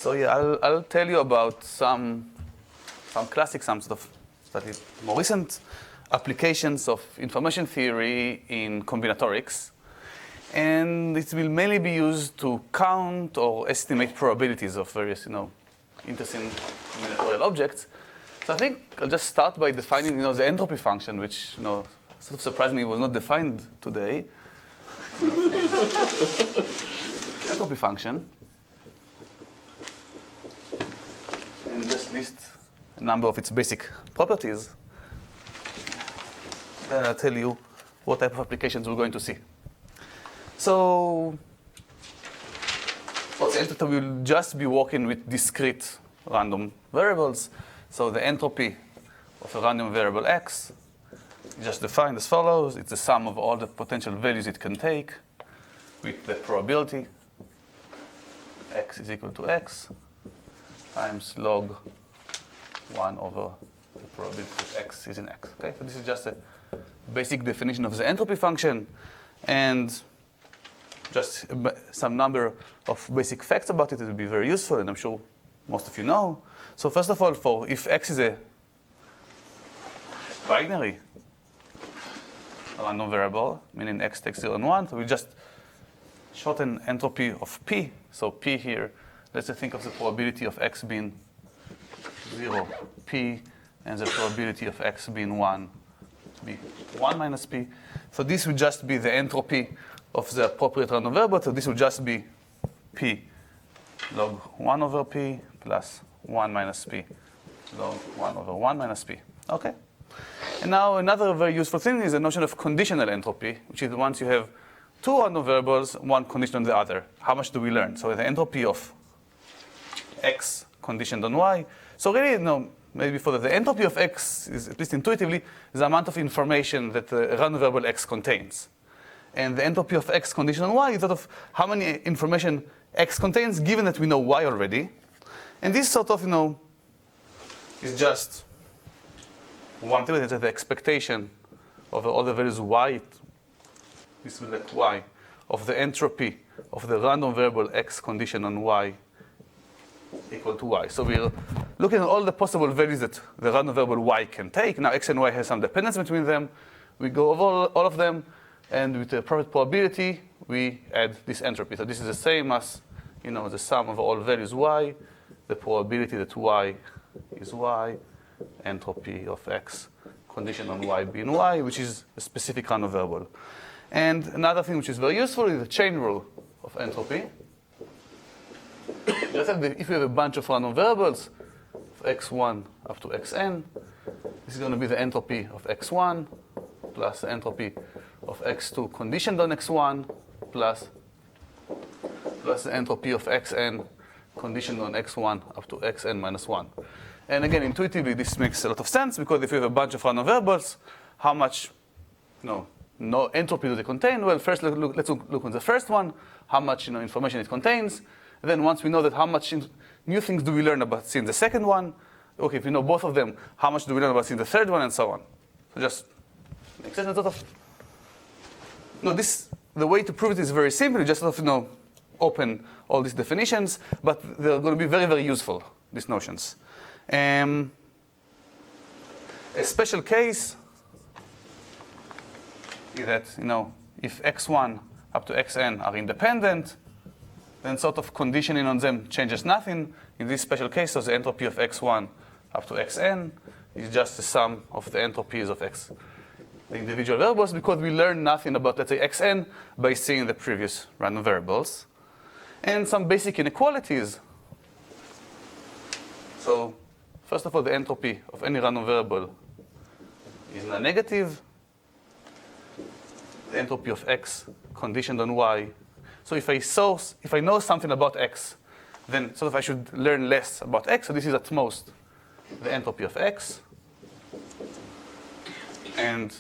So yeah, I'll tell you about some classic, some sort of study, more recent applications of information theory in combinatorics. And it will mainly be used to count or estimate probabilities of various, interesting combinatorial objects. So I think I'll just start by defining, the entropy function, which, sort of surprisingly was not defined today. Entropy function. And just list a number of its basic properties. Then I'll tell you what type of applications we're going to see. So, for the entropy, we'll just be working with discrete random variables. So the entropy of a random variable x is just defined as follows. It's the sum of all the potential values it can take with the probability x is equal to x times log 1 over the probability that x is in x. Okay, so this is just a basic definition of the entropy function, and just some number of basic facts about it. It will be very useful, and I'm sure most of you know. So first of all, if x is a binary random variable, meaning x takes 0 and 1, so we just shorten entropy of p. So p here, let's think of the probability of x being 0, p, and the probability of x being 1, be 1 minus p. So this would just be the entropy of the appropriate random variable. So this would just be p log 1 over p plus 1 minus p log 1 over 1 minus p. Okay? And now another very useful thing is the notion of conditional entropy, which is once you have two random variables, one conditioned on the other. How much do we learn? So the entropy of x conditioned on y. So really, maybe for the entropy of x is, at least intuitively, the amount of information that the random variable x contains. And the entropy of x conditioned on y is sort of how many information x contains, given that we know y already. And this sort of, is just one thing, that's the expectation of all the values y, this will let y, of the entropy of the random variable x conditioned on y equal to y. So we're looking at all the possible values that the random variable y can take. Now x and y has some dependence between them. We go over all of them, and with the appropriate probability, we add this entropy. So this is the same as, the sum of all values y, the probability that y is y, entropy of x conditioned on y being y, which is a specific random variable. And another thing which is very useful is the chain rule of entropy. Just if you have a bunch of random variables, x1 up to xn, this is going to be the entropy of x1 plus the entropy of x2 conditioned on x1 plus the entropy of xn conditioned on x1 up to xn minus 1. And again, intuitively, this makes a lot of sense, because if you have a bunch of random variables, how much no entropy do they contain? Well, first let's look on the first one, how much information it contains. And then once we know that, how much new things do we learn about seeing the second one? Okay, if we know both of them, how much do we learn about seeing the third one, and so on? So just makes sense. Sort of. The way to prove it is very simple. You just sort of open all these definitions, but they're going to be very, very useful, these notions. A special case is that, if x1 up to xn are independent, then sort of conditioning on them changes nothing. In this special case, so the entropy of x1 up to xn is just the sum of the entropies of the individual variables, because we learn nothing about, let's say, xn by seeing the previous random variables. And some basic inequalities. So first of all, the entropy of any random variable is non-negative. The entropy of x conditioned on y. So if I know something about x, then sort of I should learn less about x. So this is at most the entropy of x. And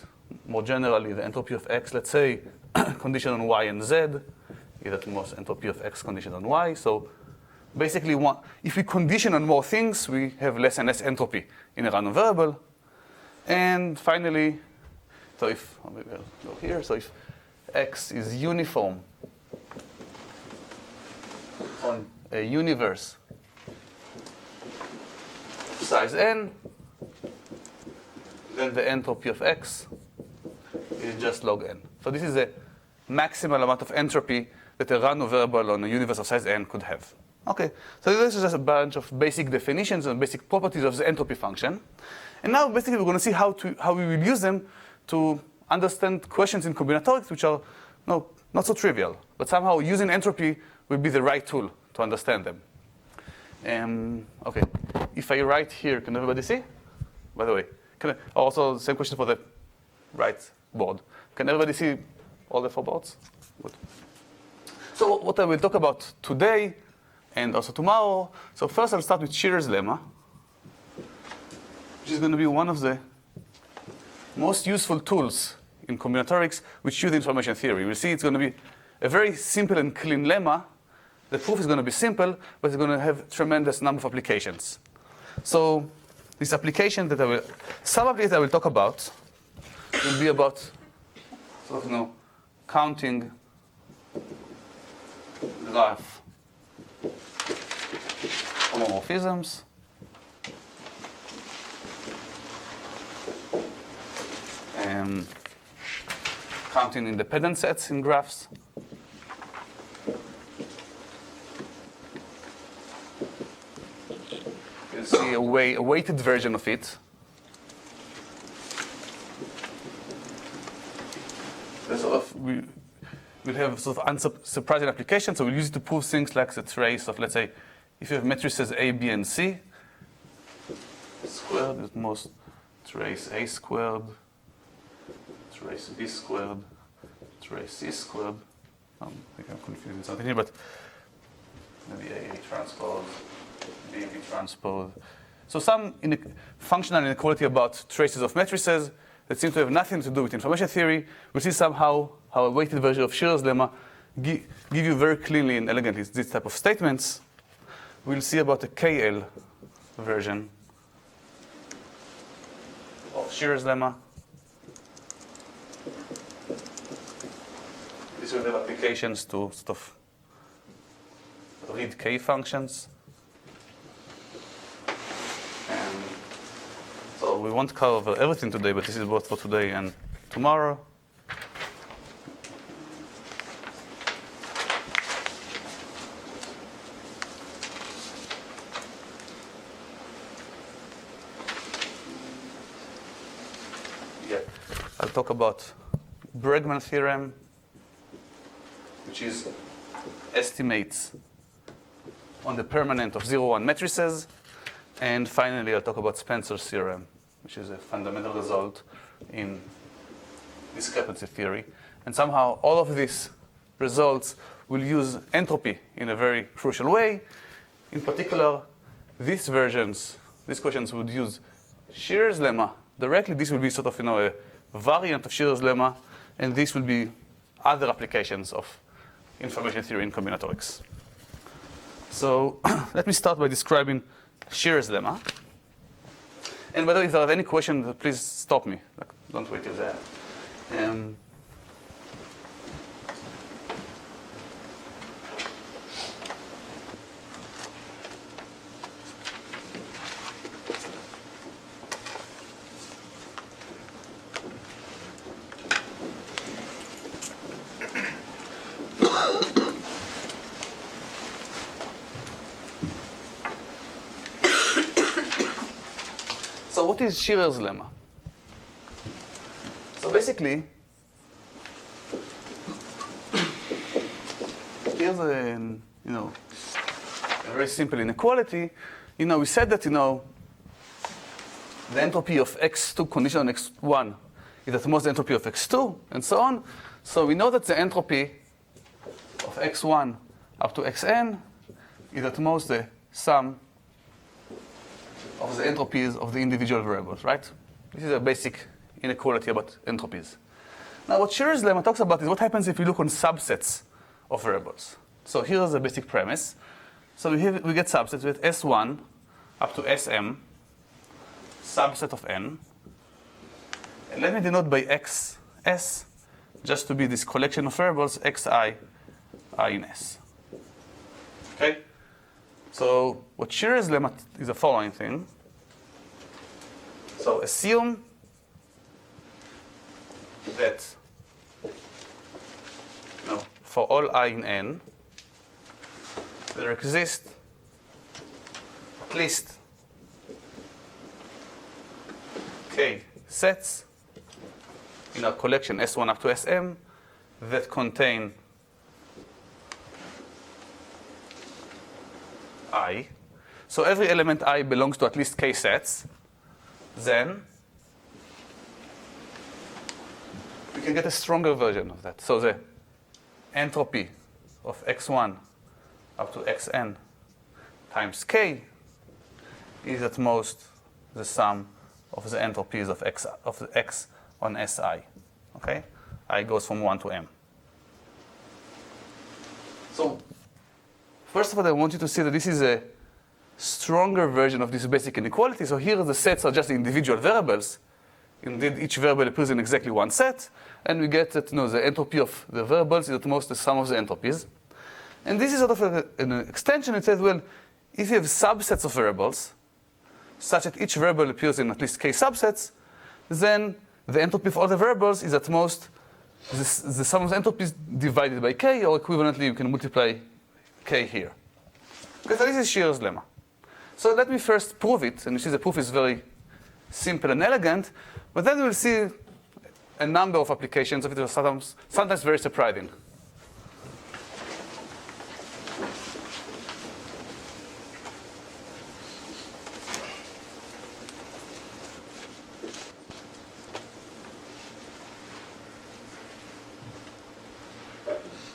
more generally, the entropy of x, let's say, conditioned on y and z, is at most entropy of x conditioned on y. So basically, if we condition on more things, we have less and less entropy in a random variable. And finally, so maybe I'll go here. So if x is uniform on a universe size n, then the entropy of X is just log n. So this is the maximal amount of entropy that a random variable on a universe of size n could have. Okay, so this is just a bunch of basic definitions and basic properties of the entropy function. And now basically we're going to see how we will use them to understand questions in combinatorics which are not so trivial, but somehow using entropy will be the right tool to understand them. Okay, if I write here, can everybody see? By the way, also same question for the right board. Can everybody see all the 4 boards? Good. So what I will talk about today and also tomorrow. So first I'll start with Shears Lemma, which is going to be one of the most useful tools in combinatorics which use information theory. We'll see it's going to be a very simple and clean lemma. The proof is going to be simple, but it's going to have a tremendous number of applications. So this application that some applications I will talk about will be about sort of, counting graph homomorphisms. Counting independent sets in graphs. You'll see a weighted version of it. We'll have sort of unsurprising applications, so we'll use it to prove things like the trace of, let's say, if you have matrices A, B, and C, squared is most trace A squared, trace B squared, trace C squared. I think I'm confusing something here, but maybe A transpose, B transpose. So some functional inequality about traces of matrices that seem to have nothing to do with information theory. We'll see somehow how a weighted version of Shears Lemma give you very cleanly and elegantly this type of statements. We'll see about the KL version of Shears Lemma. This will have applications to sort of read K functions. And so we won't cover everything today, but this is both for today and tomorrow. I'll talk about Bregman theorem, which is estimates on the permanent of 0, 1 matrices. And finally, I'll talk about Spencer's theorem, which is a fundamental result in discrepancy theory. And somehow, all of these results will use entropy in a very crucial way. In particular, these questions would use Shears Lemma directly. This will be sort of, a variant of Shears Lemma, and this will be other applications of information theory in combinatorics. So let me start by describing Shears Lemma. And by the way, if there are any questions, please stop me. Don't wait till the end. So what is Shears Lemma? So basically, here's a very simple inequality. We said that the entropy of x2 conditional on x1 is at most the entropy of x2, and so on. So we know that the entropy of x1 up to xn is at most the sum of the entropies of the individual variables, right? This is a basic inequality about entropies. Now, what Shears Lemma talks about is what happens if we look on subsets of variables. So here's the basic premise. So we get subsets with S1 up to Sm, subset of n. And let me denote by xs, just to be this collection of variables, xi, I in S. Okay? So what Shears Lemma is the following thing. So assume that for all I in n, there exist at least k sets in our collection S1 up to Sm that contain I. So every element I belongs to at least k sets. Then we can get a stronger version of that. So the entropy of x1 up to xn times k is at most the sum of the entropies of x on Si. Okay? I goes from 1 to m. So first of all, I want you to see that this is a stronger version of this basic inequality. So here the sets are just individual variables. Indeed, each variable appears in exactly one set, and we get that the entropy of the variables is at most the sum of the entropies. And this is sort of an extension. It says, well, if you have subsets of variables, such that each variable appears in at least k subsets, then the entropy of all the variables is at most the sum of the entropies divided by k, or equivalently, you can multiply k here. Okay, so this is Shears Lemma. So let me first prove it, and you see the proof is very simple and elegant, but then we'll see a number of applications of it, sometimes very surprising.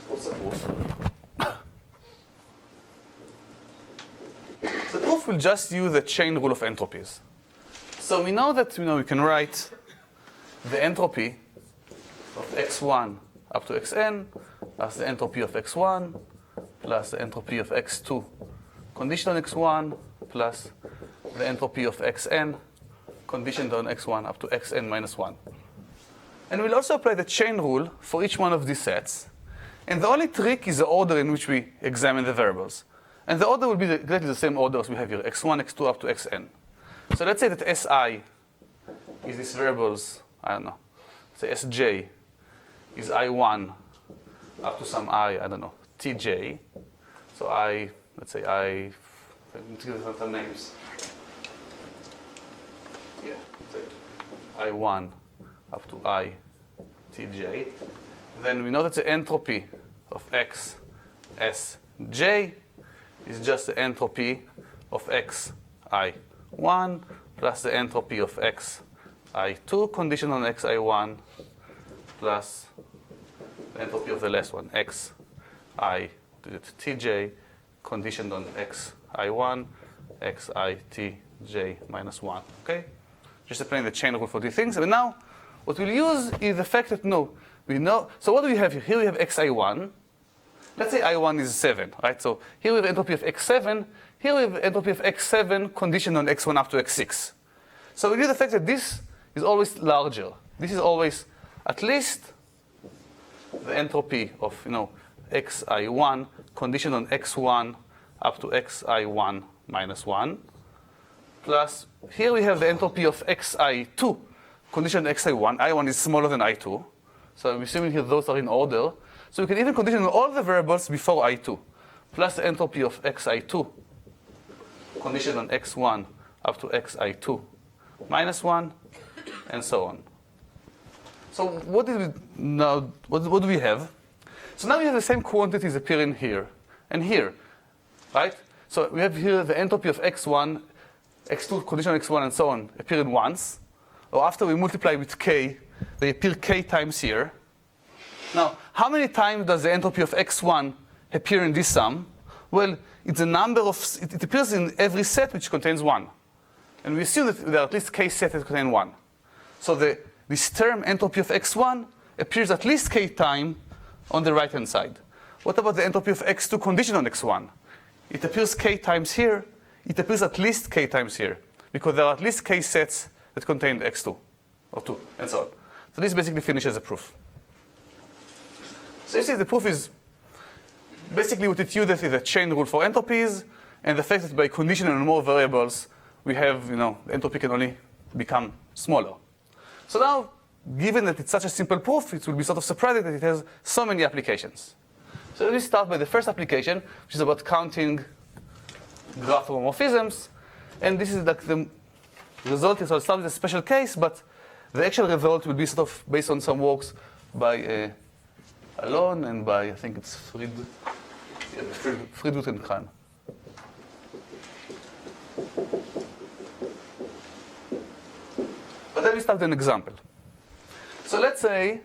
What's the proof? The proof will just use the chain rule of entropies. So we know that we can write the entropy of x1 up to xn as the entropy of x1 plus the entropy of x2 conditional on x1 plus the entropy of xn conditioned on x1 up to xn minus 1. And we'll also apply the chain rule for each one of these sets. And the only trick is the order in which we examine the variables. And the order will be exactly the same order as we have here, x1, x2 up to xn. So let's say that Si is these variables, I don't know, say Sj is I1 up to some I don't know, Tj. So let's say I need to give some names. Yeah, say I1 up to I Tj. Then we know that the entropy of x Sj is just the entropy of x I1 plus the entropy of x I2 conditioned on x I1 plus the entropy of the last one, x I Tj conditioned on x I1, x I Tj minus 1. Okay? Just applying the chain rule for these things. And now, what we'll use is the fact that we know. So what do we have here? Here we have x I1. Let's say I1 is 7, right? So here we have entropy of x7. Here we have entropy of x7 conditioned on x1 up to x6. So we need the fact that this is always larger. This is always at least the entropy of xi1 conditioned on x1 up to xi1 minus 1. Plus here we have the entropy of xi2 conditioned on xi1. I1 is smaller than I2. So I'm assuming here those are in order. So we can even condition on all the variables before I2, plus the entropy of xi2 conditioned on x1 up to xi2 minus 1, and so on. So what do we have? So now we have the same quantities appearing here and here, right? So we have here the entropy of x1, x2 conditional x1, and so on appearing once. Or after we multiply with k, they appear k times here. Now, how many times does the entropy of x1 appear in this sum? Well, it's a number of, it appears in every set which contains 1. And we assume that there are at least k sets that contain 1. So this term entropy of x1 appears at least k time on the right-hand side. What about the entropy of x2 conditioned on x1? It appears k times here. It appears at least k times here, because there are at least k sets that contain x2 or 2, and so on. So this basically finishes the proof. So you see, the proof is basically what it uses is a chain rule for entropies, and the fact that by conditioning on more variables, we have, entropy can only become smaller. So now, given that it's such a simple proof, it will be sort of surprising that it has so many applications. So let me start by the first application, which is about counting graph homomorphisms. And this is like the result. So I'll start with a special case, but the actual result will be sort of based on some works by Alon and by, I think it's Friedut and Khan. But let me start with an example. So let's say,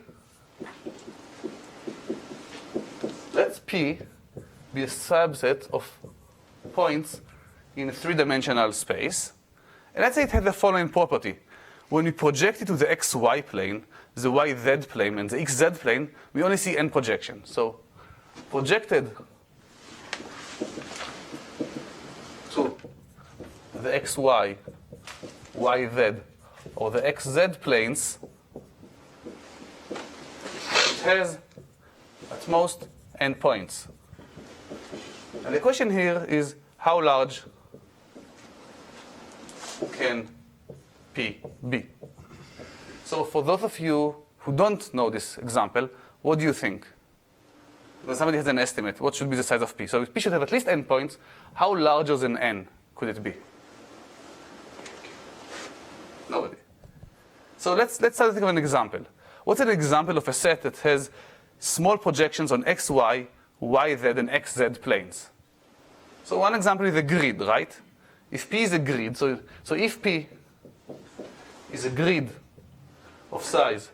let P be a subset of points in a three-dimensional space. And let's say it has the following property. When we project it to the xy plane, the yz plane, and the xz plane, we only see n projection. So projected to the xy, yz, or the xz planes, it has at most n points. And the question here is, how large can P be? So for those of you who don't know this example, what do you think? When somebody has an estimate, what should be the size of P? So if P should have at least n points, how larger than n could it be? Nobody. So let's start to think of an example. What's an example of a set that has small projections on xy, yz, and xz planes? So one example is a grid, right? If P is a grid, so if P is a grid of size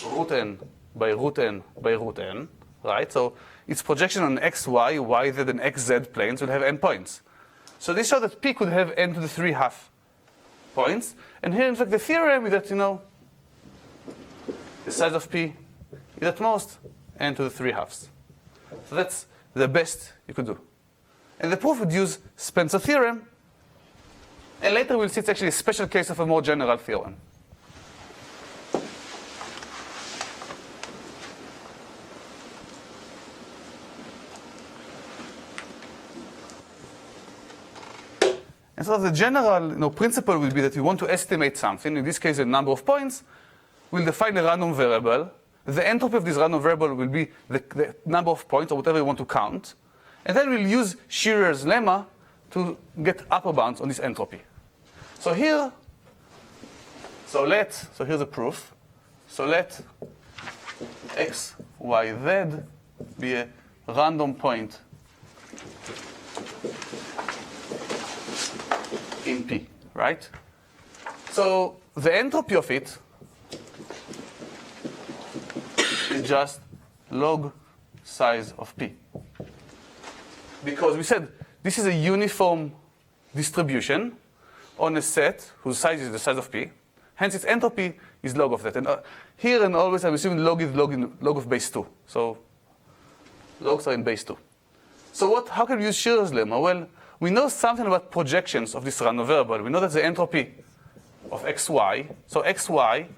root n by root n by root n, right? So its projection on xy, yz, and xz planes will have n points. So this shows that P could have n to the 3/2 points. And here, in fact, the theorem is that, the size of P is at most n to the 3/2. So that's the best you could do. And the proof would use Spencer theorem. And later we'll see it's actually a special case of a more general theorem. And so the general principle will be that we want to estimate something, in this case a number of points. We'll define a random variable. The entropy of this random variable will be the number of points, or whatever you want to count. And then we'll use Shears Lemma to get upper bounds on this entropy. So here's the proof. So let x, y, z be a random point in P, right? So the entropy of it is just log size of P. Because we said this is a uniform distribution on a set whose size is the size of P. Hence its entropy is log of that. And here and always I'm assuming log is log of base 2. So logs are in base 2. So how can we use Shears Lemma? Well, we know something about projections of this random variable. We know that the entropy of xy, so xy,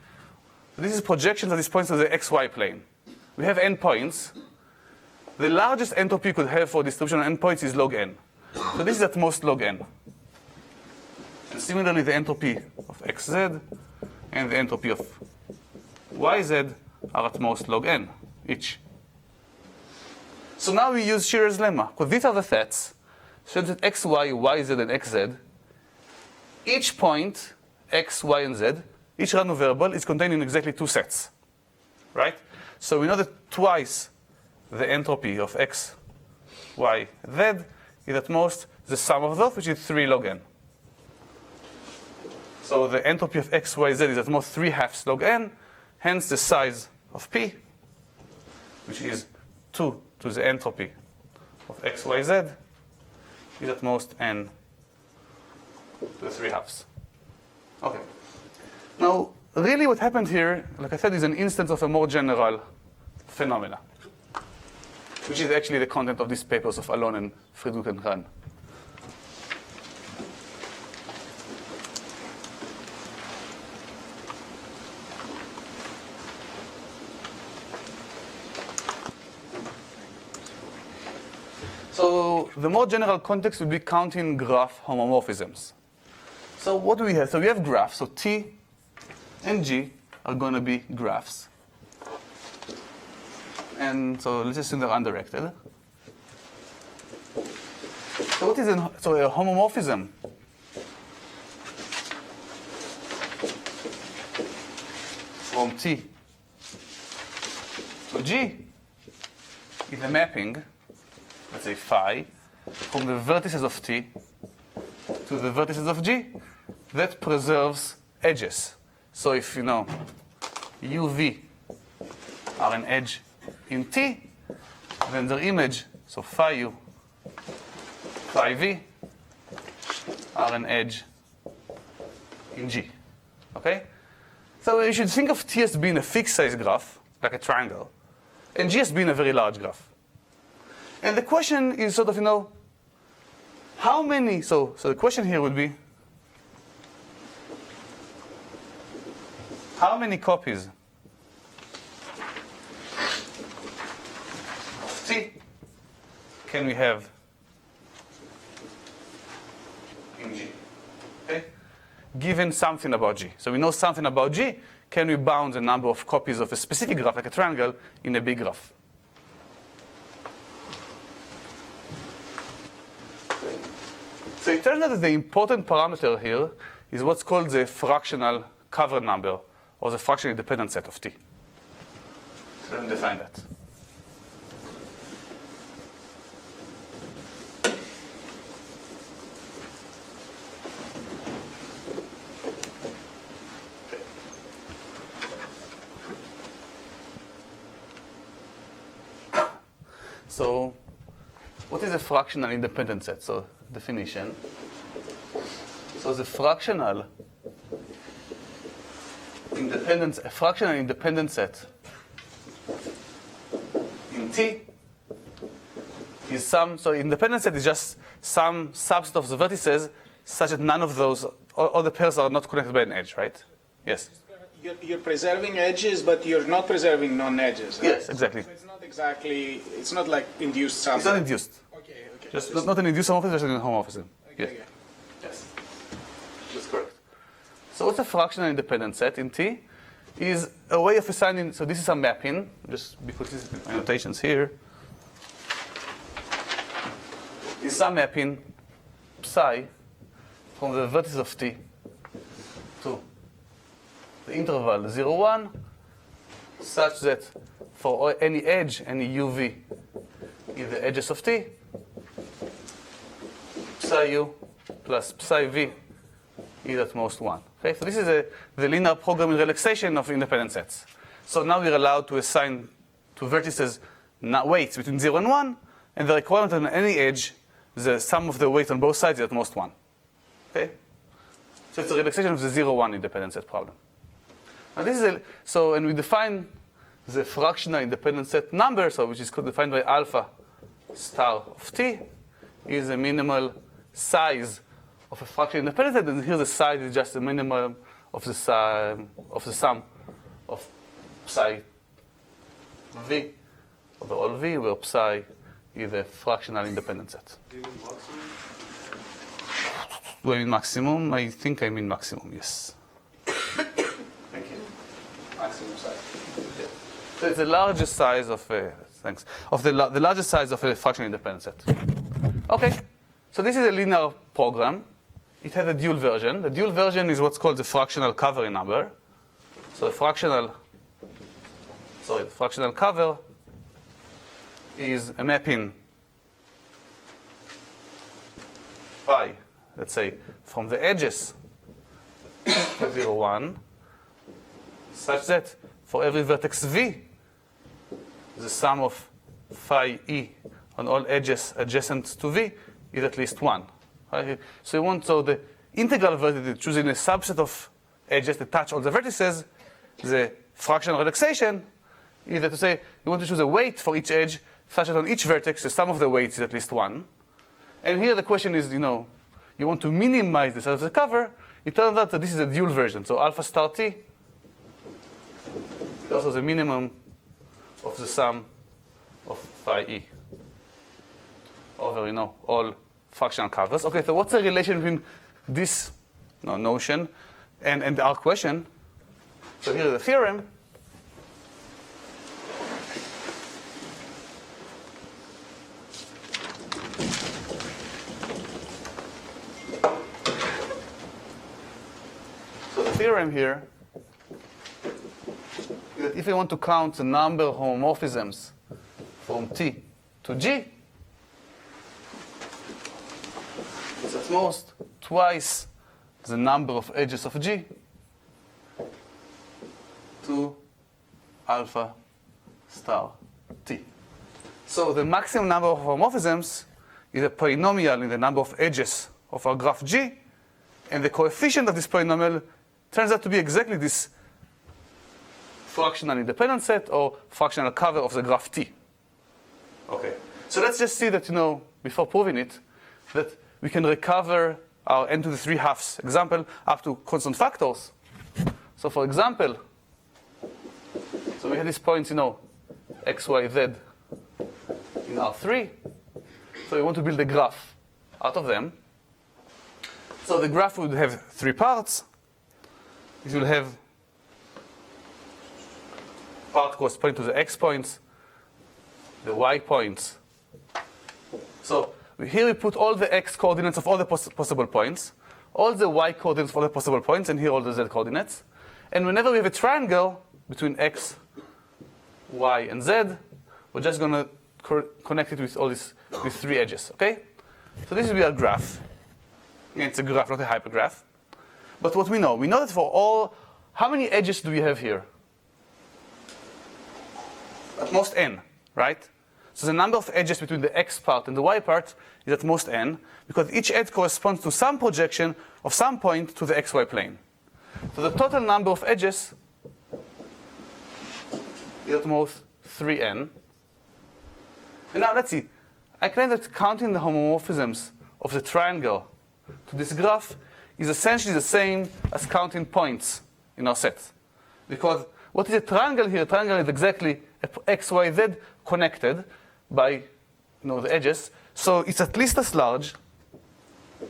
this is projections of these points to the xy plane. We have n points. The largest entropy could have for distribution of n points is log n. So this is at most log n. And similarly, the entropy of xz and the entropy of yz are at most log n each. So now we use Shears Lemma, because these are the sets. So that xy, yz, and xz, each point, x, y, and z, each random variable is contained in exactly two sets, right? So we know that twice the entropy of x, y, z is at most the sum of those, which is 3 log n. So the entropy of x, y, z is at most 3/2 log n, hence the size of P, which is 2 to the entropy of x, y, z, is at most n to the 3/2. Okay. Now, really what happened here, like I said, is an instance of a more general phenomena, which is actually the content of these papers of Alon and Friedut and Khan. So the more general context would be counting graph homomorphisms. So what do we have? So we have graphs. So T and G are going to be graphs. And so let's assume they're undirected. So what is a homomorphism? From T to G is a mapping, let's say phi, from the vertices of T to the vertices of G that preserves edges. So if you know UV are an edge in T, then their image, so phi U, phi V, are an edge in G. Okay? So you should think of T as being a fixed size graph, like a triangle, and G as being a very large graph. And the question is sort of, how many, so the question here would be, how many copies of T can we have in G? Okay? Given something about G. So we know something about G, can we bound the number of copies of a specific graph, like a triangle, in a big graph? So it turns out that the important parameter here is what's called the fractional cover number, or the fractional independent set of T. So let me define that. So what is a fractional independent set? So definition. So the fractional independent set in T is so independent set is just some subset of the vertices such that none of those, all the pairs are not connected by an edge, right? Yes? You're preserving edges, but you're not preserving non-edges. Right? Yes, exactly. So it's not like induced something. It's not induced. Okay. Just not an induced homomorphism, just an homomorphism. Okay, Yes. okay. Yes. That's correct. So what's a fractional independent set in T? Is a way of assigning, so this is a mapping, just because this is my notations here. Is some mapping psi from the vertices of T to the interval 0, 1, such that for any edge, any UV in the edges of T, psi U plus psi V is at most 1. Okay, so this is the linear programming relaxation of independent sets. So now we're allowed to assign to vertices weights between 0 and 1, and the requirement on any edge, the sum of the weights on both sides is at most 1. Okay? So it's a relaxation of the 0, 1 independent set problem. Now this is and we define the fractional independent set number, so which is defined by alpha star of T, is a minimal size of a fractional independent set, and here the size is just the minimum of the sum of psi V over all V, where psi is a fractional independent set. Do I mean maximum? I think I mean maximum, yes. Thank you. Maximum size. Yeah. So it's the largest size of the largest size of a fractional independent set. Okay. So this is a linear program. It has a dual version. The dual version is what's called the fractional cover number. So the fractional cover is a mapping phi, let's say, from the edges to 0, 1, such that for every vertex V, the sum of phi E on all edges adjacent to V is at least 1. Right? So you want the integral vertex choosing a subset of edges that touch all the vertices. The fractional relaxation is that to say you want to choose a weight for each edge such that on each vertex the sum of the weights is at least 1. And here the question is, you want to minimize the size of the cover. It turns out that this is a dual version. So alpha star T is also the minimum of the sum of phi E over, all fractional covers. Okay, so what's the relation between this notion and our question. So here is the theorem. So the theorem here is that if we want to count the number of homomorphisms from T to G, it's at most twice the number of edges of G to alpha star T. So the maximum number of homomorphisms is a polynomial in the number of edges of our graph G, and the coefficient of this polynomial turns out to be exactly this fractional independent set or fractional cover of the graph T. Okay, so let's just see that, before proving it, that we can recover our n to the 3/2 example up to constant factors. So for example, so we have these points, x, y, z in R3. So we want to build a graph out of them. So the graph would have 3 parts. It will have part corresponding to the x points, the y points. So here we put all the x coordinates of all the possible points, all the y coordinates for all the possible points, and here all the z coordinates. And whenever we have a triangle between x, y, and z, we're just going to connect it with all these 3 edges, okay? So this will be our graph. Again, it's a graph, not a hypergraph. But what we know that for all, how many edges do we have here? At most n, right? So the number of edges between the x part and the y part is at most n, because each edge corresponds to some projection of some point to the xy plane. So the total number of edges is at most 3n. And now let's see. I claim that counting the homomorphisms of the triangle to this graph is essentially the same as counting points in our set. Because what is a triangle here? A triangle is exactly x, y, z connected by the edges. So it's at least as large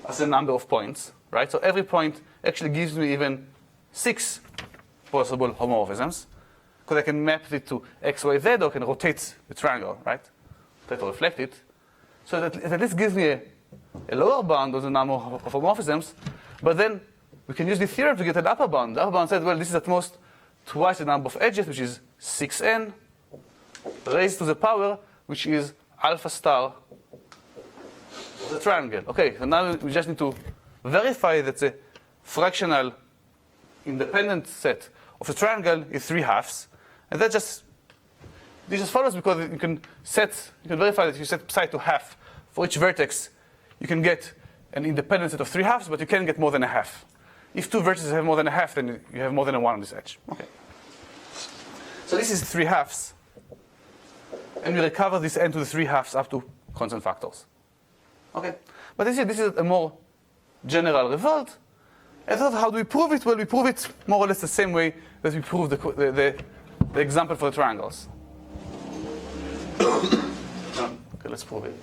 as the number of points, right? So every point actually gives me even 6 possible homomorphisms, because I can map it to x, y, z, or I can rotate the triangle, right? Rotate or reflect it. So that at least gives me a lower bound of the number of homomorphisms, but then we can use the theorem to get an upper bound. The upper bound says, well, this is at most twice the number of edges, which is 6n, raised to the power, which is alpha star of the triangle. Okay, so now we just need to verify that the fractional independent set of the triangle is 3/2, and this just follows because you can verify that you set psi to half for each vertex. You can get an independent set of 3/2, but you can't get more than a half. If 2 vertices have more than a half, then you have more than a 1 on this edge. Okay. So this is 3/2, and we recover this n to the 3/2 up to constant factors. Okay. But this is a more general result. And so how do we prove it? Well, we prove it more or less the same way that we prove the example for the triangles. Okay, let's prove it.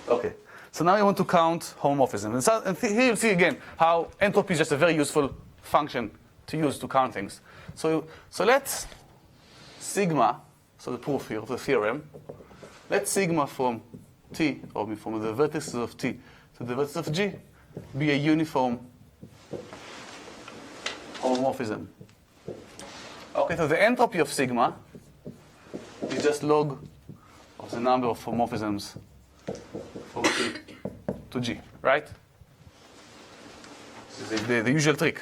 Okay, so now we want to count homomorphisms. And here you'll see again how entropy is just a very useful function to use to count things. So let's sigma, so the proof here of the theorem, let sigma from T, or from the vertices of T to the vertices of G, be a uniform homomorphism. Okay, so the entropy of sigma is just log of the number of homomorphisms from T to G, right? This is the usual trick.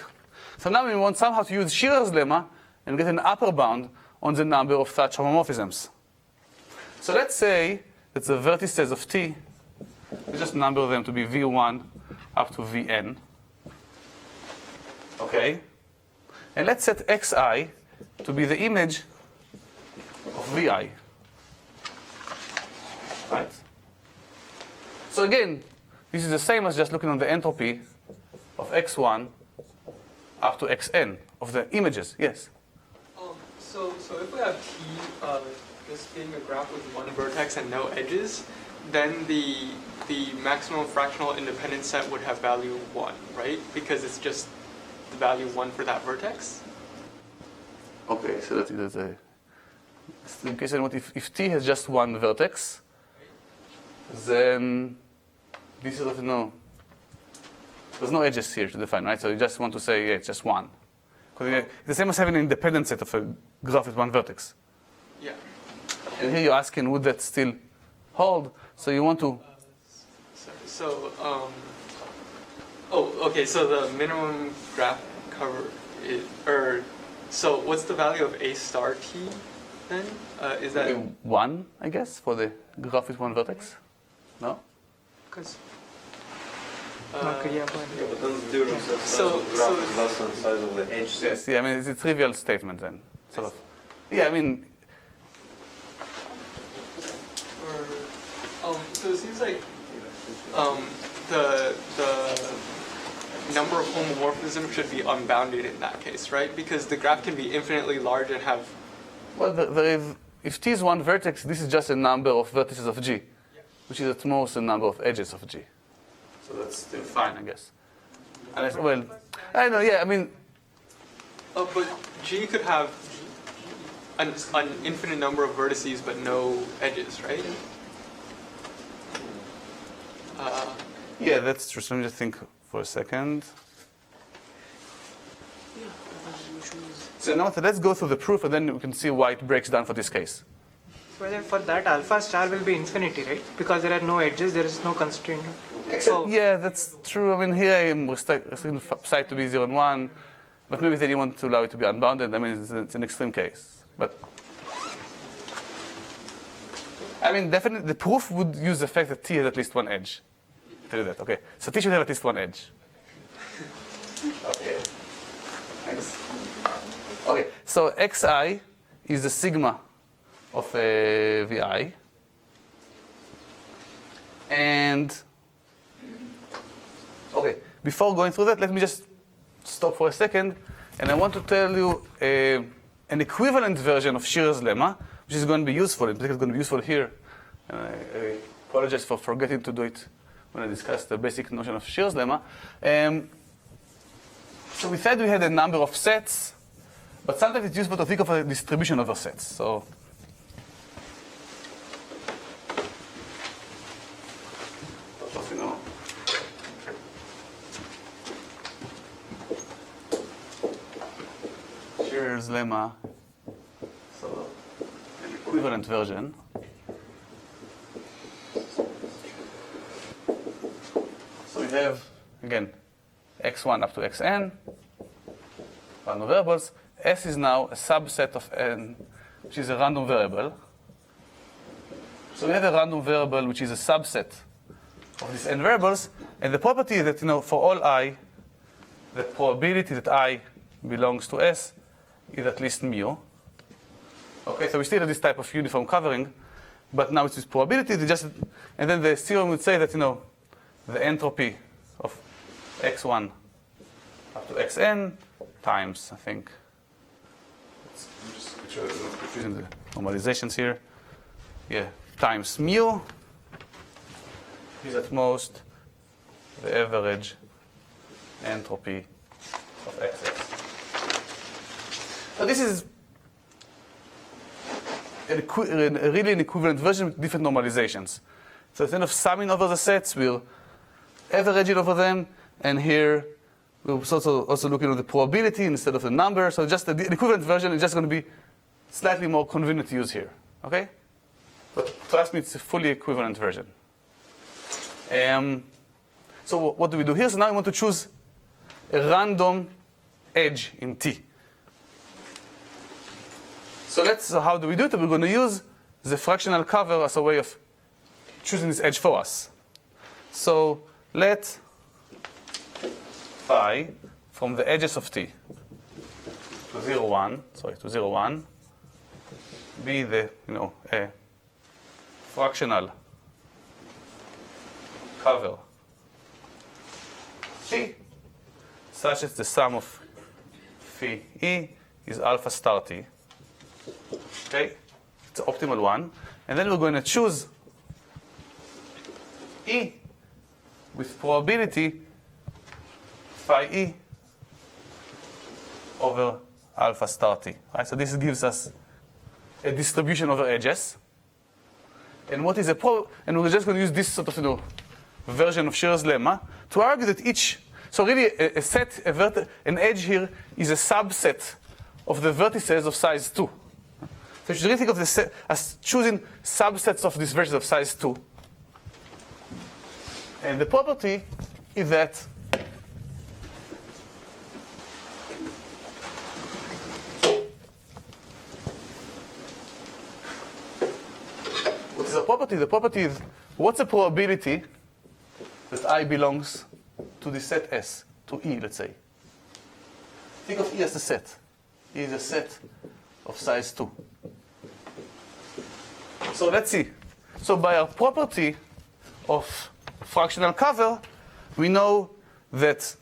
So now we want somehow to use Shears Lemma and get an upper bound on the number of such homomorphisms. So let's say that the vertices of T, we just number them to be V1 up to Vn. Okay? And let's set xi to be the image of Vi. Right? So again, this is the same as just looking on the entropy of x1 up to xn of the images. Yes? So if we have T just being a graph with one vertex and no edges, then the maximum fractional independent set would have value 1, right? Because it's just the value 1 for that vertex? Okay, so that's a... In case if T has just one vertex, then this is there's no edges here to define, right? So you just want to say, yeah, it's just one. Because it's the same as having an independent set of a graph with one vertex. Yeah. And here you're asking, would that still hold? So you want to... okay, so the minimum graph cover is, so what's the value of A star T then? Is that... 1, I guess, for the graph with one vertex? No? Because... but then zero says size of the graph is less than size of the edge. Yes, yeah, I mean, it's a trivial statement then. Sort of. Yeah, I mean... so it seems like the number of homomorphisms should be unbounded in that case, right? Because the graph can be infinitely large and have... Well, if T is one vertex, this is just a number of vertices of G, which is at most a number of edges of G. So that's still fine, I guess. Unless, well, I don't know, yeah, I mean... but G could have an infinite number of vertices but no edges, right? Yeah, that's true. So let me just think for a second. So now let's go through the proof and then we can see why it breaks down for this case. Well, then for that, alpha star will be infinity, right? Because there are no edges, there is no constraint. Yeah, that's true. I mean, here I am restricting psi to be 0 and 1, but maybe they want to allow it to be unbounded. I mean, it's an extreme case. But I mean, definitely the proof would use the fact that T has at least one edge. Tell you that. Okay, so T should have at least one edge. Okay. Thanks. Okay, so xi is the sigma of vi, and okay. Before going through that, let me just stop for a second, and I want to tell you an equivalent version of Shears Lemma, which is going to be useful. In particular, it's going to be useful here. And I apologize for forgetting to do it when I discussed the basic notion of Shears Lemma. So we said we had a number of sets, but sometimes it's useful to think of a distribution over sets. So Shears Lemma, so an equivalent version. So we have, again, x1 up to xn, random variables. S is now a subset of n, which is a random variable. So we have a random variable which is a subset of these n variables, and the property is that, for all I, the probability that I belongs to S is at least mu. Okay, so we still have this type of uniform covering, but now it's this probability. And then the theorem would say that, the entropy of x1 up to xn times, I think, I'm just confusing the normalizations here. Yeah, times mu is at most the average entropy of xx. So this is really an equivalent version with different normalizations. So instead of summing over the sets, we'll average it over them, and here we're also looking at the probability instead of the number. So just the equivalent version is just going to be slightly more convenient to use here. Okay? But trust me, it's a fully equivalent version. So what do we do here? So now I want to choose a random edge in T. So how do we do it? We're going to use the fractional cover as a way of choosing this edge for us. So let phi from the edges of T to 0, 1 be the, a fractional cover T such that the sum of phi E is alpha star T. Okay? It's the optimal one. And then we're going to choose E with probability phi E over alpha star T. Right? So this gives us a distribution over edges. And what is and we're just going to use this sort of version of Shears Lemma to argue that so really an edge here is a subset of the vertices of size 2. So you should really think of this as choosing subsets of these vertices of size 2. And the property is that what is the property? The property is what's the probability that I belongs to the set S, to E, let's say. Think of E as a set. E is a set of size 2. So let's see. So by our property of fractional cover, we know that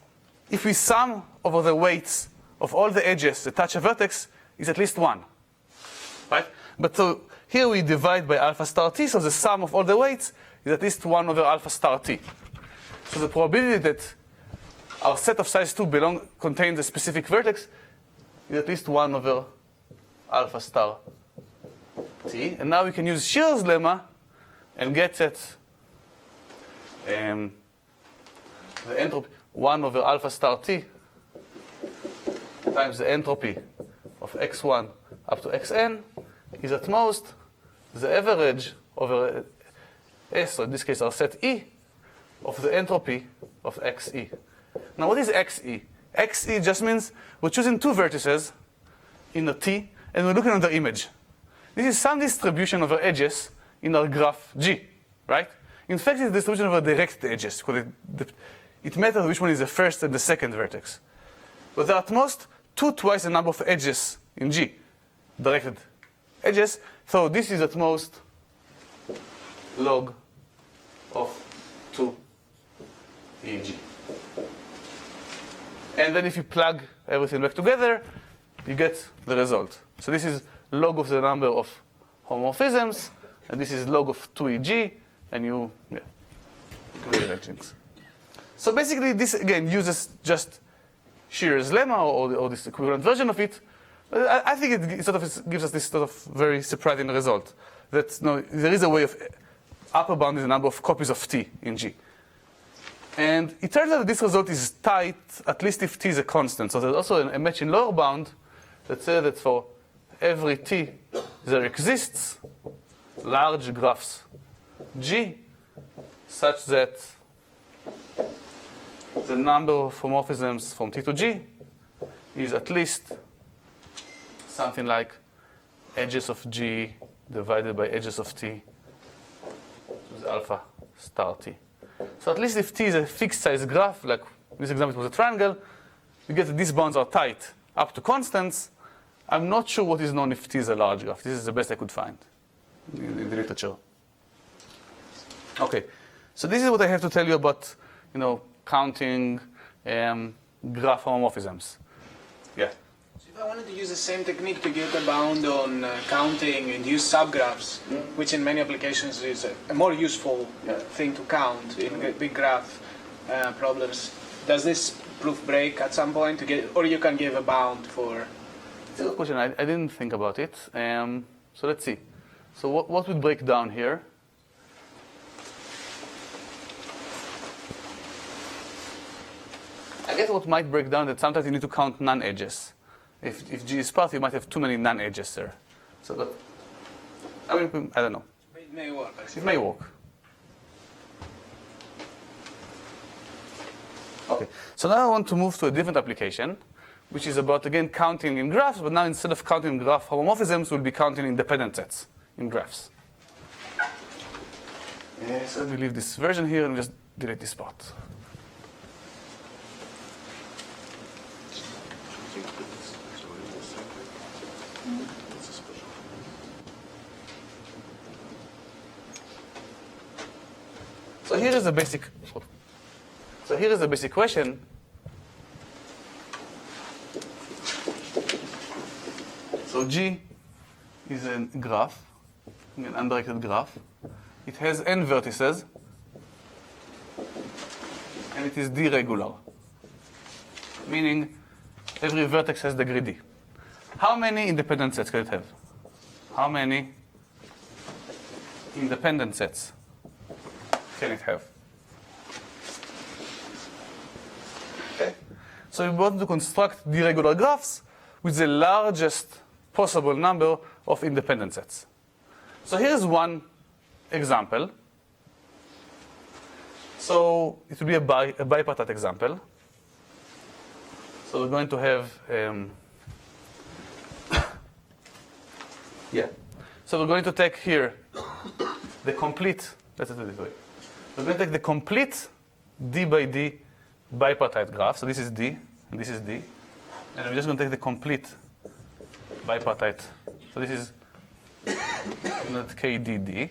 if we sum over the weights of all the edges that touch a vertex, is at least 1. Right? But so here we divide by alpha star T, so the sum of all the weights is at least 1 over alpha star T. So the probability that our set of size 2 contains a specific vertex is at least 1 over alpha star T. And now we can use Shears Lemma and get that the entropy 1 over alpha star T times the entropy of x1 up to xn is at most the average over S, so in this case our set E, of the entropy of xe. Now what is xe? Xe just means we're choosing 2 vertices in a T and we're looking at the image. This is some distribution over edges in our graph G, right? In fact, it's distribution over direct edges, because it matters which one is the first and the second vertex. But there are at most 2 twice the number of edges in G, directed edges. So this is at most log of 2 EG. And then if you plug everything back together, you get the result. So this is log of the number of homomorphisms, and this is log of 2EG, and you create things. So basically this again uses just Shears Lemma or this equivalent version of it. But I think it sort of gives us this sort of very surprising result. That there is a way of upper bounding the number of copies of T in G. And it turns out that this result is tight, at least if T is a constant. So there's also a match in lower bound that says that for every T there exists large graphs G such that the number of homomorphisms from T to G is at least something like edges of G divided by edges of T, which is alpha star T. So at least if T is a fixed size graph, like in this example it was a triangle, you get that these bounds are tight up to constants. I'm not sure what is known if T is a large graph. This is the best I could find in the literature. Okay, so this is what I have to tell you about, counting graph homomorphisms. Yeah. So if I wanted to use the same technique to get a bound on counting induced subgraphs, which in many applications is a more useful thing to count in big graph problems, does this proof break at some point or you can give a bound for? It's a good question. I didn't think about it. So let's see. So what would break down here? I guess what might break down that sometimes you need to count non-edges. If G is sparse, you might have too many non-edges there. So that, I don't know. It may work. It may work. Okay. So now I want to move to a different application, which is about, again, counting in graphs, but now instead of counting graph homomorphisms, we'll be counting independent sets in graphs. So let me leave this version here and just delete this part. So here is the basic. So here is the basic question. So G is a graph, an undirected graph. It has n vertices, and it is d-regular, meaning every vertex has degree d. How many independent sets can it have? How many independent sets can it have? Okay. So we want to construct d-regular graphs with the largest possible number of independent sets. So here's one example. So it will be a bipartite example. So we're going to have, So we're going to take here the complete, let's do it this way. We're going to take the complete d by d bipartite graph. So this is d, and this is d. And we're just going to take the complete bipartite. So this is not KDD.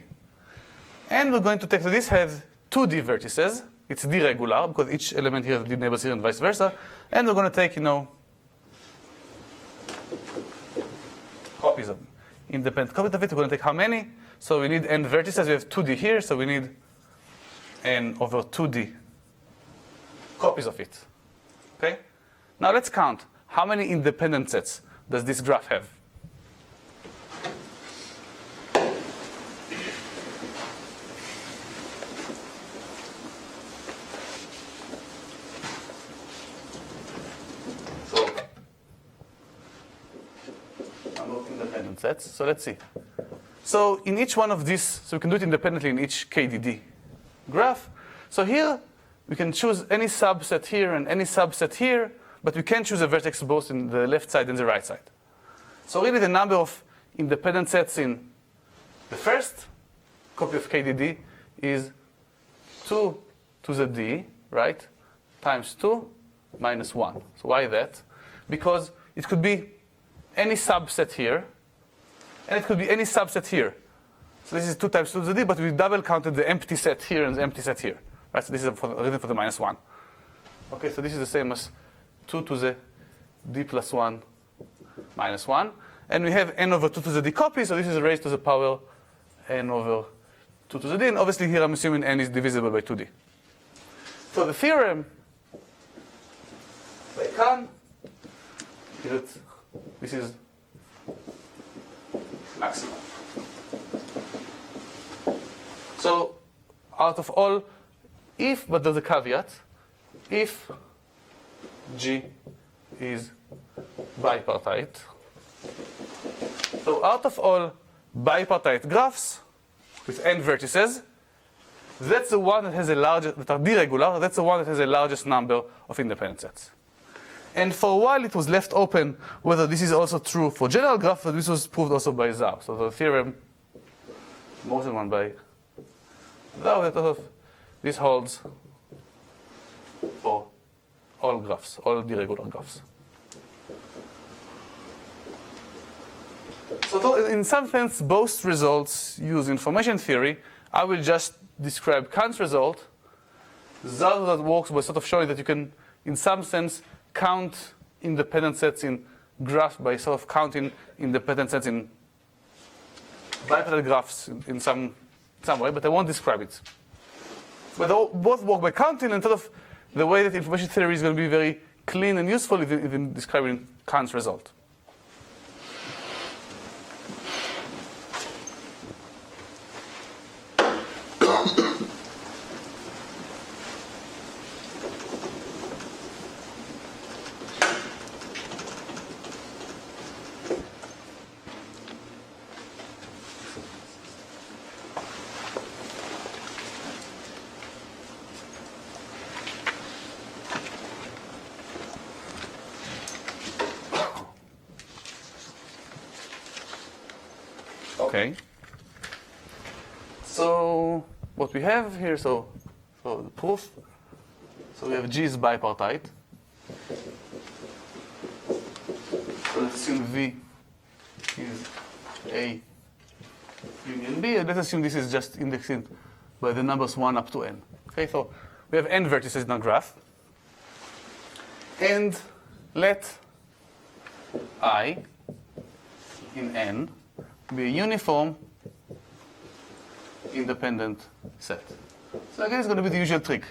And we're going to take, so this has 2D vertices. It's d-regular because each element here has d neighbors here and vice versa. And we're going to take, copies of independent copies of it. We're going to take how many? So we need n vertices. We have 2D here, so we need n over 2D copies of it. Okay? Now let's count. How many independent sets does this graph have? So, number of independent sets. So let's see. So in each one of these, so we can do it independently in each KDD graph. So here we can choose any subset here and any subset here, but we can't choose a vertex both in the left side and the right side. So really the number of independent sets in the first copy of KDD is 2 to the d, right, times 2 minus 1. So why that? Because it could be any subset here, and it could be any subset here. So this is 2 times 2 to the d, but we double counted the empty set here and the empty set here. Right, so this is a reason for the minus 1. Okay, so this is the same as 2 to the d plus 1 minus 1. And we have n over 2 to the d copies, so this is raised to the power n over 2 to the d. And obviously here I'm assuming n is divisible by 2d. So the theorem by Kahn is that this is maximum. So out of all, if, but there's a caveat, if G is bipartite, so out of all bipartite graphs with n vertices, that's the one that has the largest, that are d-regular, that's the one that has the largest number of independent sets. And for a while it was left open whether this is also true for general graphs, but this was proved also by Zhao. So the theorem, more than one by Zhao, that this holds for all graphs, all d-regular graphs. So in some sense, both results use information theory. I will just describe Kahn's result. Zhao that works by sort of showing that you can, in some sense, count independent sets in graphs by sort of counting independent sets in bipartite graphs in some way, but I won't describe it. But both work by counting, and sort of the way that information theory is going to be very clean and useful in describing Kahn's result. Okay. So what we have here, so the proof. So we have G is bipartite. So let's assume V is A union B, and let's assume this is just indexed by the numbers 1 up to n. Okay, so we have n vertices in our graph. And let I in n be a uniform independent set. So again, it's going to be the usual trick.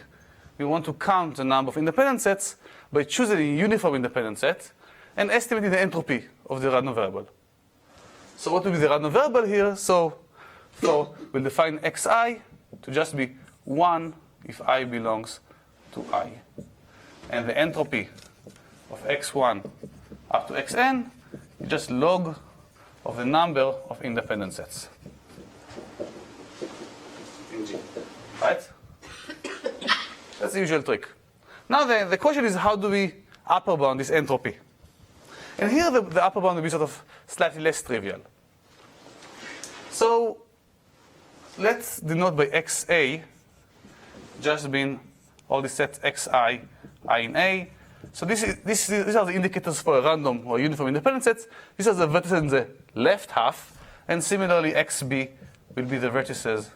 We want to count the number of independent sets by choosing a uniform independent set and estimating the entropy of the random variable. So what will be the random variable here? So we'll define xi to just be 1 if I belongs to I. And the entropy of x1 up to xn is just log of the number of independent sets in G. Right? That's the usual trick. Now the question is, how do we upper bound this entropy? And here the upper bound will be sort of slightly less trivial. So let's denote by xa just being all the sets xi, I in A. So these are the indicators for a random or uniform independent sets. These are the vertices in the left half, and similarly xb will be the vertices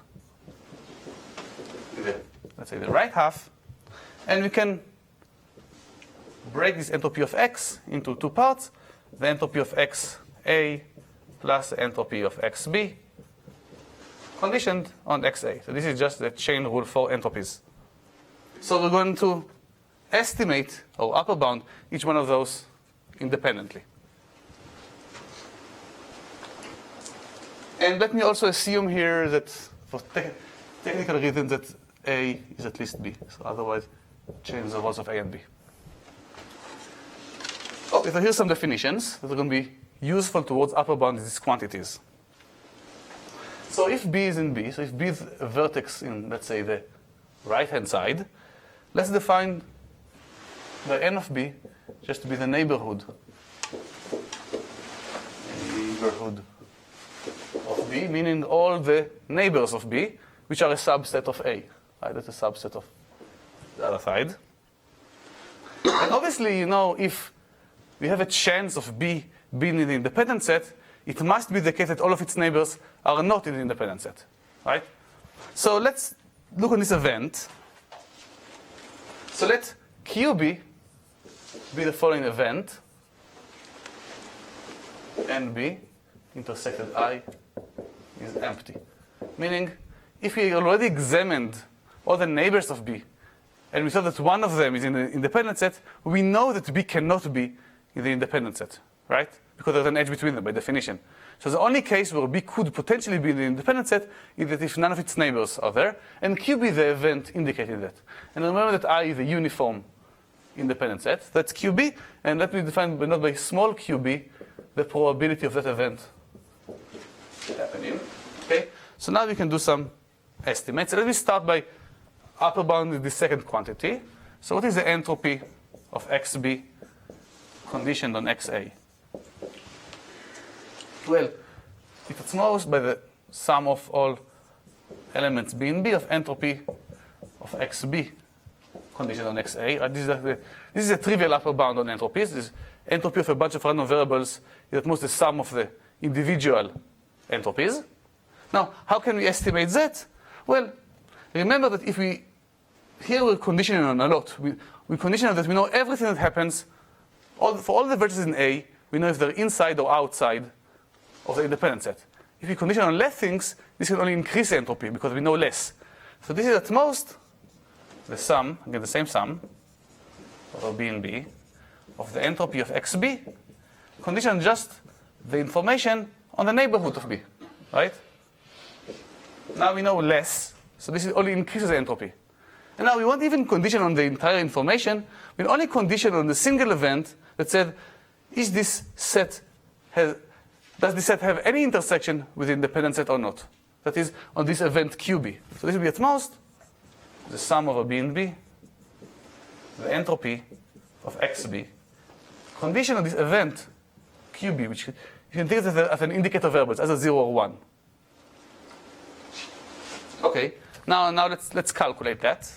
in the, let's say, the right half. And we can break this entropy of x into two parts: the entropy of xa plus the entropy of xb, conditioned on xa. So this is just the chain rule for entropies. So we're going to estimate or upper bound each one of those independently. And let me also assume here that for technical reasons that A is at least B. So otherwise, change the roles of A and B. Okay, so here's some definitions that are going to be useful towards upper bounding these quantities. So if B is in B, so if B is a vertex in, let's say, the right-hand side, let's define the n of B just to be the neighborhood of B, meaning all the neighbors of B, which are a subset of A. Right? That's a subset of the other side. And obviously, you know, if we have a chance of B being in the independent set, it must be the case that all of its neighbors are not in the independent set. Right? So let's look at this event. So let QB be the following event: NB intersected I is empty. Meaning, if we already examined all the neighbors of B, and we saw that one of them is in the independent set, we know that B cannot be in the independent set, right? Because there's an edge between them by definition. So the only case where B could potentially be in the independent set is that if none of its neighbors are there, and QB is the event indicating that. And remember that I is a uniform independent set. That's QB, and let me define, but not by small qb, the probability of that event happening. Okay? So now we can do some estimates. Let me start by upper bounding the second quantity. So what is the entropy of xb conditioned on xa? Well, it's most by the sum of all elements b and b of entropy of xb conditioned on xa. This is a trivial upper bound on entropies. This entropy of a bunch of random variables is at most the sum of the individual entropies. Now, how can we estimate that? Well, remember that if we, here we're conditioning on a lot. We condition on that we know everything that happens. For all the vertices in A, we know if they're inside or outside of the independent set. If we condition on less things, this can only increase the entropy because we know less. So this is at most the sum, again the same sum, over B and B, of the entropy of xb, condition just the information on the neighborhood of B, right? Now we know less, so this only increases the entropy. And now we won't even condition on the entire information, we only condition on the single event that said, is this set does this set have any intersection with the independent set or not? That is, on this event QB. So this will be at most the sum over B and B, the entropy of xb, condition on this event QB, which you can think of as an indicator variable, as a 0 or 1. Okay, now let's calculate that.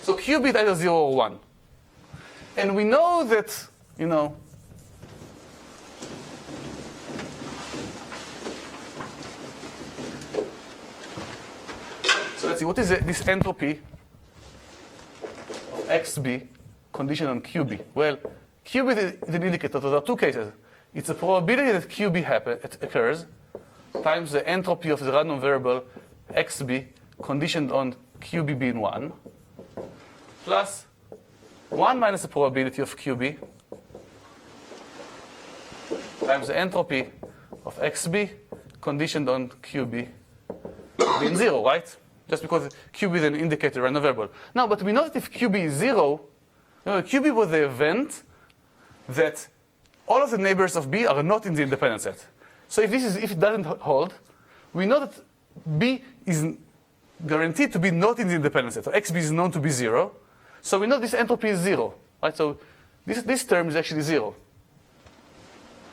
So QB is either 0 or 1. And we know that, you know, so let's see, what is this entropy xb conditioned on qb. Well, qb is an indicator. There are two cases. It's a probability that qb occurs times the entropy of the random variable xb conditioned on qb being 1 plus 1 minus the probability of qb times the entropy of xb conditioned on qb being 0, right? Just because qb is an indicator random variable. Now, but we know that if qb is 0, qb was the event that all of the neighbors of b are not in the independent set. So if it doesn't hold, we know that b is guaranteed to be not in the independent set. So xb is known to be 0. So we know this entropy is 0, right? So this term is actually 0.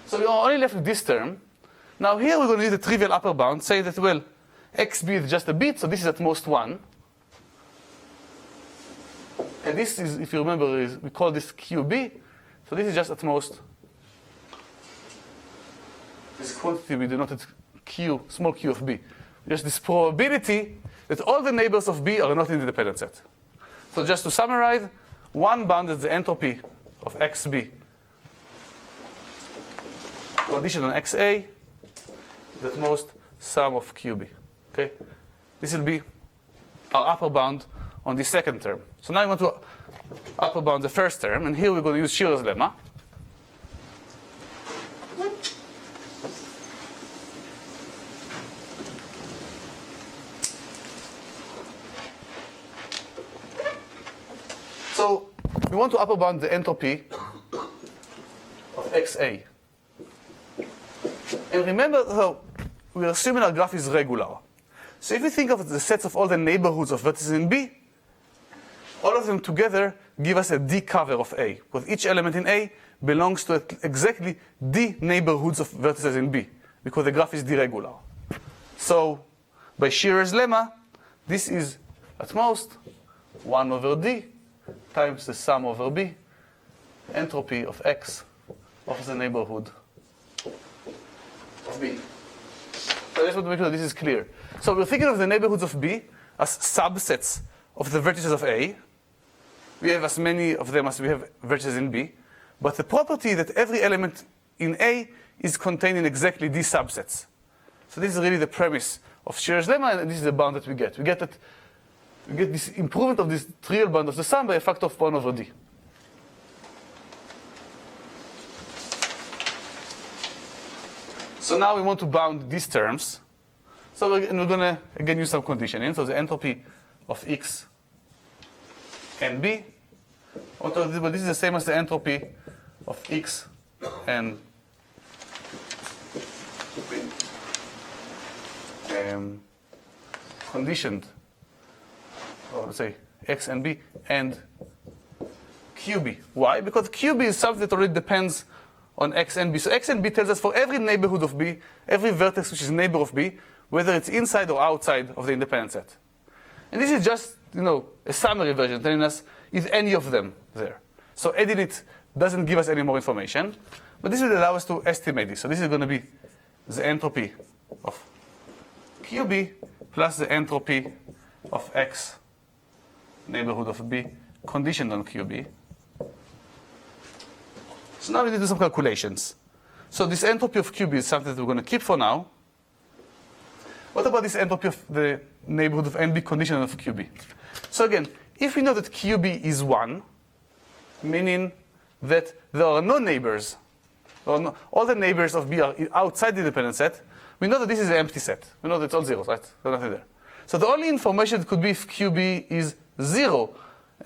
So we are only left with this term. Now here we're going to use the trivial upper bound, say that, well, xb is just a bit, so this is at most 1. And this is, if you remember, we call this qb. So this is just at most this quantity we denoted q, small q of b. Just this probability that all the neighbors of b are not in the independent set. So just to summarize, one bound is the entropy of xb conditioned on xa, at most sum of qb. Okay? This will be our upper bound on the second term. So now I want to upper bound the first term, and here we're going to use Shears Lemma. So we want to upper bound the entropy of xa. And remember how we're assuming our graph is regular. So if we think of the sets of all the neighborhoods of vertices in B, all of them together give us a D cover of A, because each element in A belongs to exactly D neighborhoods of vertices in B, because the graph is D-regular. So by Shears Lemma, this is at most 1 over D times the sum over B, entropy of X of the neighborhood of B. So I just want to make sure that this is clear. So we're thinking of the neighborhoods of B as subsets of the vertices of A. We have as many of them as we have vertices in B. But the property that every element in A is contained in exactly these subsets. So this is really the premise of Shears Lemma, and this is the bound that we get. We get this improvement of this trivial bound of the sum by a factor of 1 over D. So now we want to bound these terms. So we're going to, again, use some conditioning. So the entropy of X and B. But this is the same as the entropy of X and conditioned, or let's say X and B, and QB. Why? Because QB is something that already depends on X and B. So X and B tells us for every neighborhood of B, every vertex which is neighbor of B, whether it's inside or outside of the independent set. And this is just, a summary version telling us is any of them there. So adding it doesn't give us any more information, but this will allow us to estimate this. So this is going to be the entropy of QB plus the entropy of X neighborhood of B conditioned on QB. So now we need to do some calculations. So this entropy of QB is something that we're going to keep for now. What about this entropy of the neighborhood of NB conditioned of QB? So again, if we know that QB is 1, meaning that there are no neighbors, all the neighbors of B are outside the independent set, we know that this is an empty set. We know that it's all zeros, right? There's nothing there. So the only information that could be if QB is 0,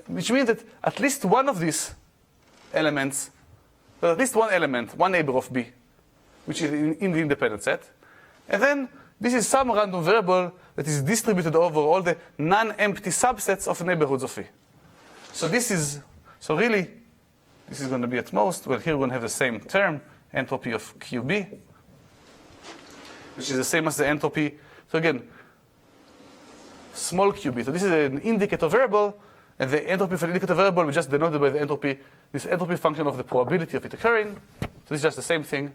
which means that at least one of these elements, at least one element, one neighbor of B, which is in the independent set. And then this is some random variable that is distributed over all the non-empty subsets of neighborhoods of V. So really, this is going to be at most, well, here we're going to have the same term, entropy of QB, which is the same as the entropy. So again, small qb. So this is an indicator variable, and the entropy of an indicator variable we just denoted by the entropy, this entropy function of the probability of it occurring. So this is just the same thing,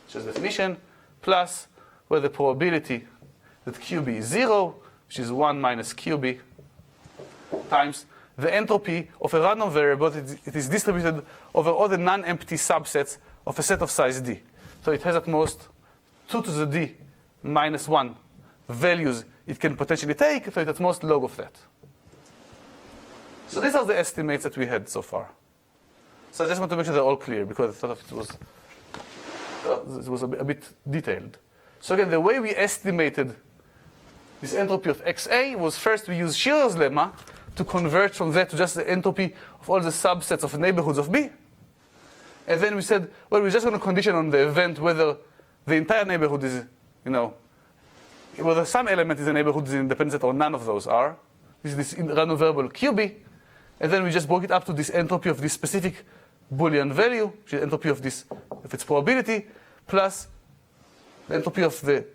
just definition, plus where the probability that qb is 0, which is 1 minus qb, times the entropy of a random variable. It is distributed over all the non-empty subsets of a set of size d. So it has at most 2 to the d minus 1 values it can potentially take, so it's at most log of that. So these are the estimates that we had so far. So I just want to make sure they're all clear, because I thought it was a bit detailed. So again, the way we estimated this entropy of XA was first we used Shears Lemma to convert from that to just the entropy of all the subsets of neighborhoods of B. And then we said, well, we're just going to condition on the event whether the entire neighborhood is, whether some element is a neighborhood is an independent set or none of those are. This is this random variable QB. And then we just broke it up to this entropy of this specific Boolean value, which is entropy of this, of its probability, plus the entropy of the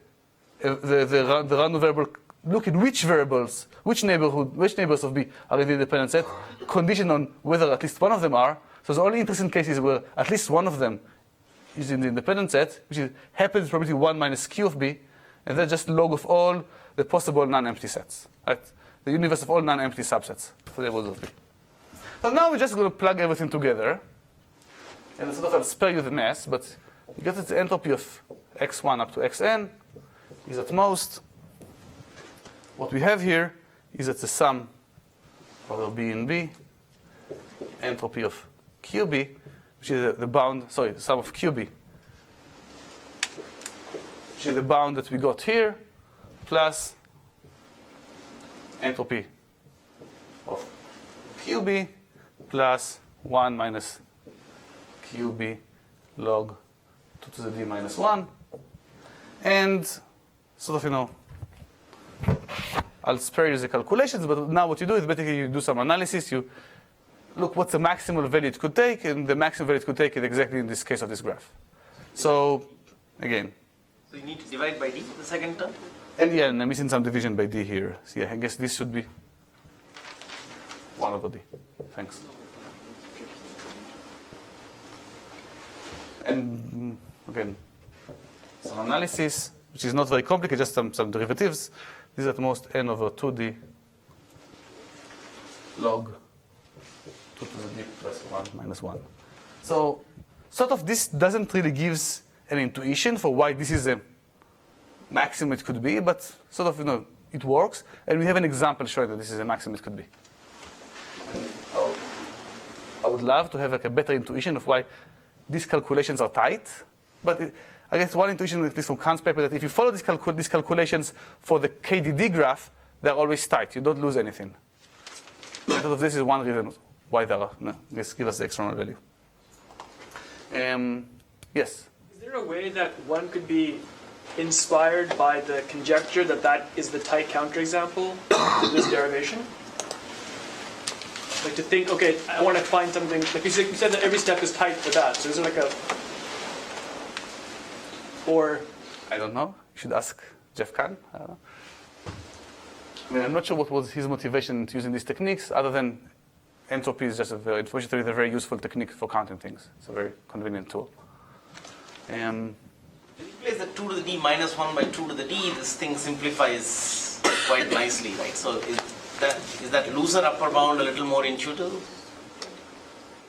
random variable. Look at which variables, which neighbors of B are in the independent set, conditioned on whether at least one of them are. So the only interesting cases where at least one of them is in the independent set, which happens probably 1 minus Q of B, and that's just log of all the possible non-empty sets, right? The universe of all non-empty subsets for the neighborhoods of B. So now we're just going to plug everything together, and sort of I'll spare you the mess, but you get that the entropy of x1 up to xn is at most. What we have here is that the sum of B and B, entropy of QB, which is the bound, the sum of QB, which is the bound that we got here, plus entropy of QB plus 1 minus QB log 2 to the D minus 1. And sort of, I'll spare you the calculations, but now what you do is basically you do some analysis, you look what's the maximal value it could take, and the maximum value it could take is exactly in this case of this graph. So, again. So you need to divide by D, the second term? And yeah, and I'm missing some division by D here. So yeah, I guess this should be 1 over D. Thanks. And again, some analysis, which is not very complicated, just some derivatives. This is at most n over 2D log 2 to the D plus 1 minus 1. So sort of this doesn't really give an intuition for why this is a maximum it could be, but sort of, it works. And we have an example showing that this is a maximum it could be. I would love to have a better intuition of why these calculations are tight. But I guess one intuition, at least from Kant's paper, that if you follow these calculations for the KDD graph, they're always tight. You don't lose anything. So this is one reason why they are. This gives us the external value. Yes? Is there a way that one could be inspired by the conjecture that that is the tight counterexample to this derivation? Like to think, okay, I want to find something, like you said that every step is tight for that. So is there like a, or? I don't know. You should ask Jeff Kahn. I don't know. I mean, I'm not sure what was his motivation to using these techniques, other than entropy is just information theory is a very useful technique for counting things. It's a very convenient tool. If you place the 2 to the D minus 1 by 2 to the D, this thing simplifies quite nicely, right? So is that looser upper bound a little more intuitive?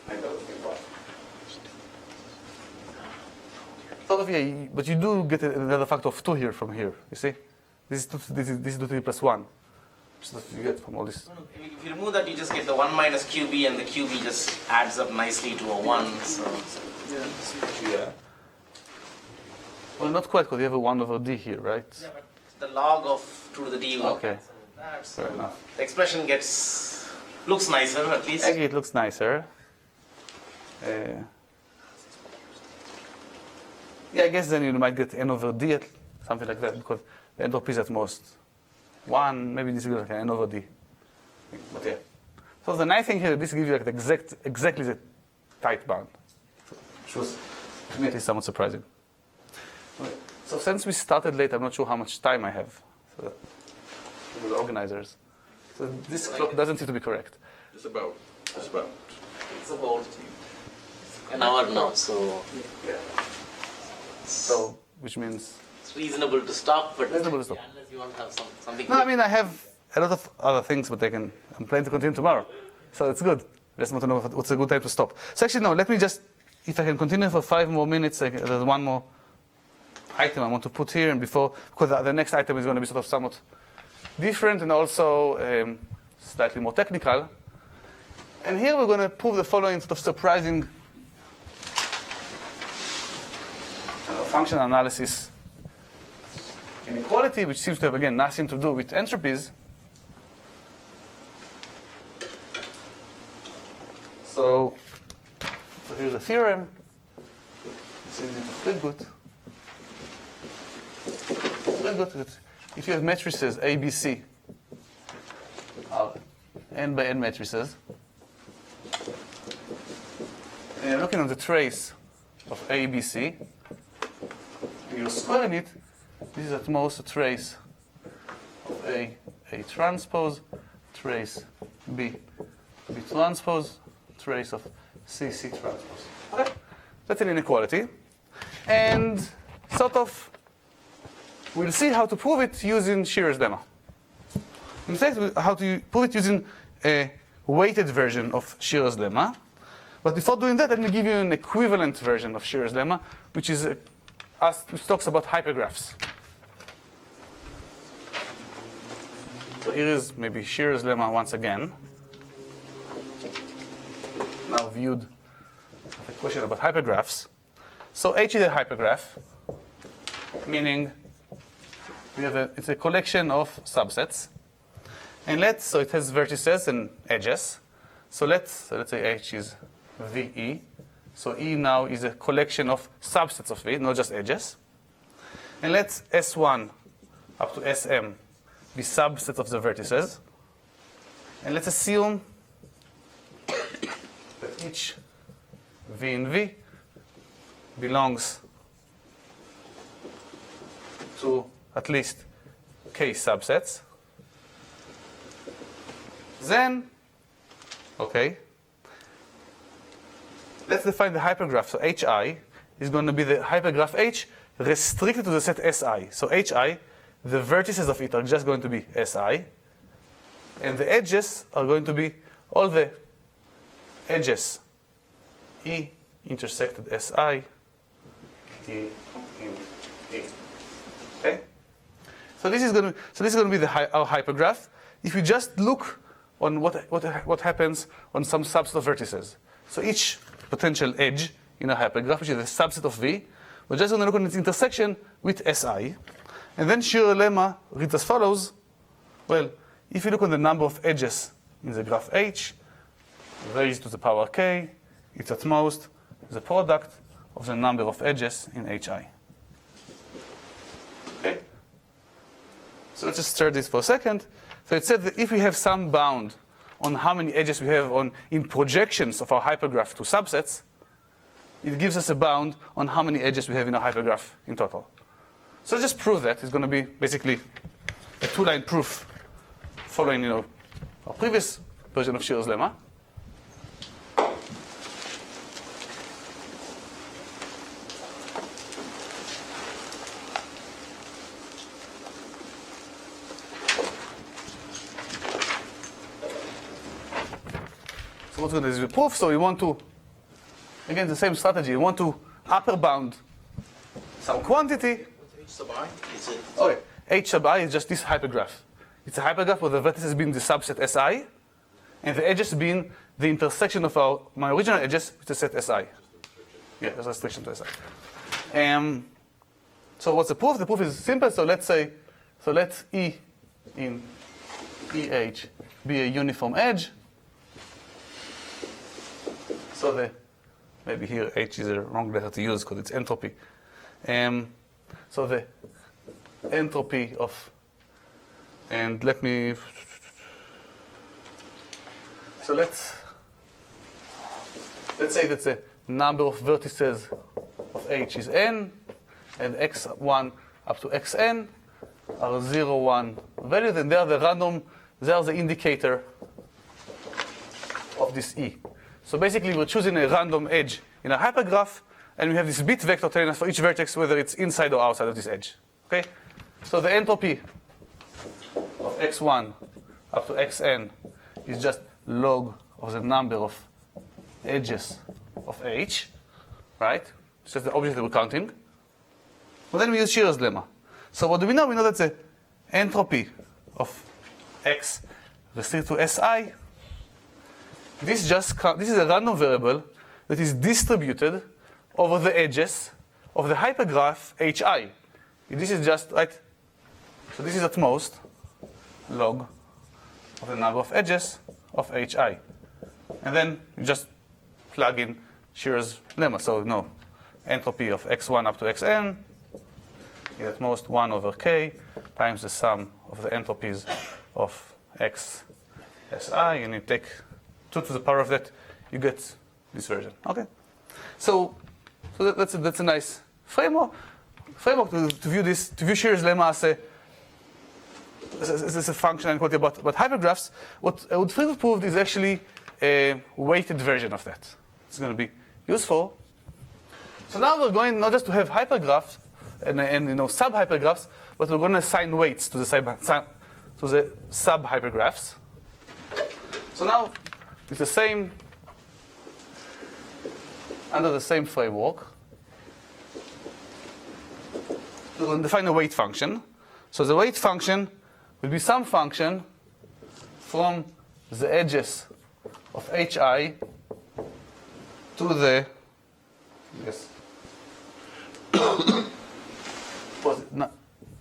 I don't think so. Sort of, yeah, but you do get another factor of 2 here from here, you see? This is 2 to the plus 1. So that you get from all this. If you remove that, you just get the 1 minus QB, and the QB just adds up nicely to a 1. So. Yeah. Well, not quite, because you have a 1 over D here, right? Yeah, but the log of 2 to the D will Okay. cancel that. So Fair enough. the expression looks nicer, at least. Actually, it looks nicer. Yeah, I guess then you might get n over D, something like that, because the entropy is at most 1, maybe this will be like n over D. But yeah. So the nice thing here, this gives you like exactly the tight bound. Which was, to me, at least somewhat surprising. Okay. So since we started late, I'm not sure how much time I have. So the organizers. So this clock doesn't seem to be correct. Just about. It's about an hour now, so Yeah. So, which means? it's reasonable to stop, but Reasonable to stop. unless you want to have something. No, I mean, I have a lot of other things, but I'm planning to continue tomorrow. So it's good. I just want to know what's a good time to stop. So actually, no, let me just, if I can continue for 5 more minutes, there's one more item I want to put here, and before, because the next item is going to be sort of somewhat different and also slightly more technical. And here we're going to prove the following sort of surprising functional analysis inequality, which seems to have, again, nothing to do with entropies. So here's a theorem. This is pretty good. If you have matrices A, B, C, are n by n matrices, and you're looking at the trace of A, B, C, you're squaring it, this is at most a trace of A transpose, trace B transpose, trace of C transpose. Okay? That's an inequality. And sort of, we'll see how to prove it using Shears Lemma. In fact, how to prove it using a weighted version of Shears Lemma. But before doing that, let me give you an equivalent version of Shears Lemma, which talks about hypergraphs. So here is maybe Shears Lemma once again. Now viewed a question about hypergraphs. So H is a hypergraph, meaning it's a collection of subsets. And so it has vertices and edges. So let's say H is VE. So E now is a collection of subsets of V, not just edges. And let's S1 up to SM be subsets of the vertices. And let's assume that each V in V belongs to at least K subsets. Then, okay, let's define the hypergraph. So HI is going to be the hypergraph H restricted to the set SI. So HI, the vertices of it are just going to be SI, and the edges are going to be all the edges E intersected SI, E in E. Okay? So this is going to be our hypergraph. If we just look on what happens on some subset of vertices. So each potential edge in a hypergraph, which is a subset of V, we're just going to look on its intersection with SI. And then Shears Lemma reads as follows. Well, if you look on the number of edges in the graph H, raised to the power K, it's at most the product of the number of edges in HI. Okay? So let's just start this for a second. So it said that if we have some bound on how many edges we have in projections of our hypergraph to subsets, it gives us a bound on how many edges we have in our hypergraph in total. So just prove that. It's going to be basically a 2-line proof following our previous version of Shears Lemma. So what's going to be the proof? So we want to, again, the same strategy. We want to upper bound some quantity. H sub I? Is it? Okay, H sub I is just this hypergraph. It's a hypergraph where the vertices being the subset SI, and the edges being the intersection of my original edges with the set SI. Yeah, there's a restriction to SI. So what's the proof? The proof is simple. So let E in EH be a uniform edge. So maybe here H is a wrong letter to use because it's entropy. So the entropy of, and let's say that the number of vertices of H is n, and x1 up to xn are 0, 1 values, and they are the indicator of this E. So basically, we're choosing a random edge in a hypergraph, and we have this bit vector telling us for each vertex whether it's inside or outside of this edge. Okay? So the entropy of x1 up to xn is just log of the number of edges of H, right? It's just the object that we're counting. But then we use Shears Lemma. So what do we know? We know that the entropy of X restricted to Si, this is a random variable that is distributed over the edges of the hypergraph Hi. This is just, right? So this is at most log of the number of edges of Hi. And then you just plug in Shears Lemma. So no, entropy of x1 up to xn is at most 1 over k times the sum of the entropies of x Si, and you take 2 to the power of that, you get this version. Okay, so that's a nice framework to view Shears Lemma as a function inequality about hypergraphs. What Friedrich proved is actually a weighted version of that. It's going to be useful. So now we're going not just to have hypergraphs and sub-hypergraphs, but we're going to assign weights to the sub-hypergraphs. So now, it's the same, under the same framework, we're going to define a weight function. So the weight function will be some function from the edges of Hi to the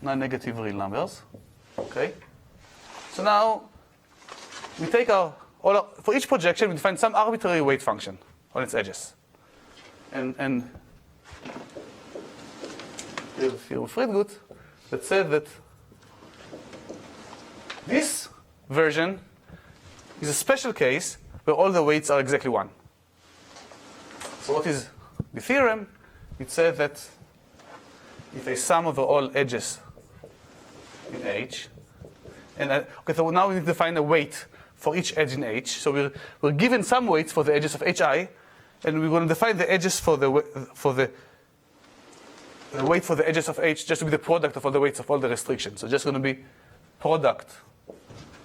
non-negative real numbers. Okay. So now we take for each projection we define some arbitrary weight function on its edges, and here with Friedgut that said that this version is a special case where all the weights are exactly 1. So what is the theorem? It said that if I sum over all edges in H, and okay, so now we need to find a weight for each edge in H. So we're given some weights for the edges of Hi, and we're going to define the edges for the weight for the edges of H just to be the product of all the weights of all the restrictions. So just going to be product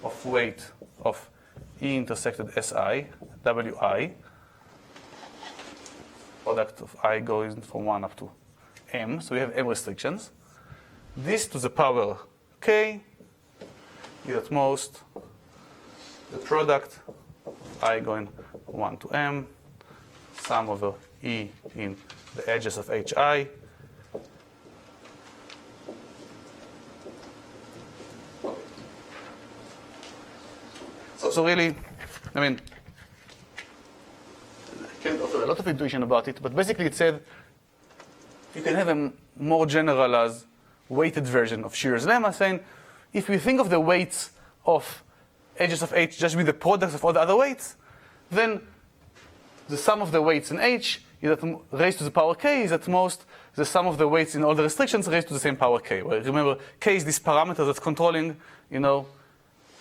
of weight of E intersected Si, Wi, product of I going from 1 up to M. So we have M restrictions. This to the power K is at most the product of I going 1 to M, sum over E in the edges of Hi. So really, I mean, I can't offer a lot of intuition about it, but basically it said you can have a more generalized weighted version of Shears Lemma, saying if we think of the weights of edges of H just be the products of all the other weights, then the sum of the weights in H is raised to the power k is at most the sum of the weights in all the restrictions raised to the same power k. Well, remember, k is this parameter that's controlling,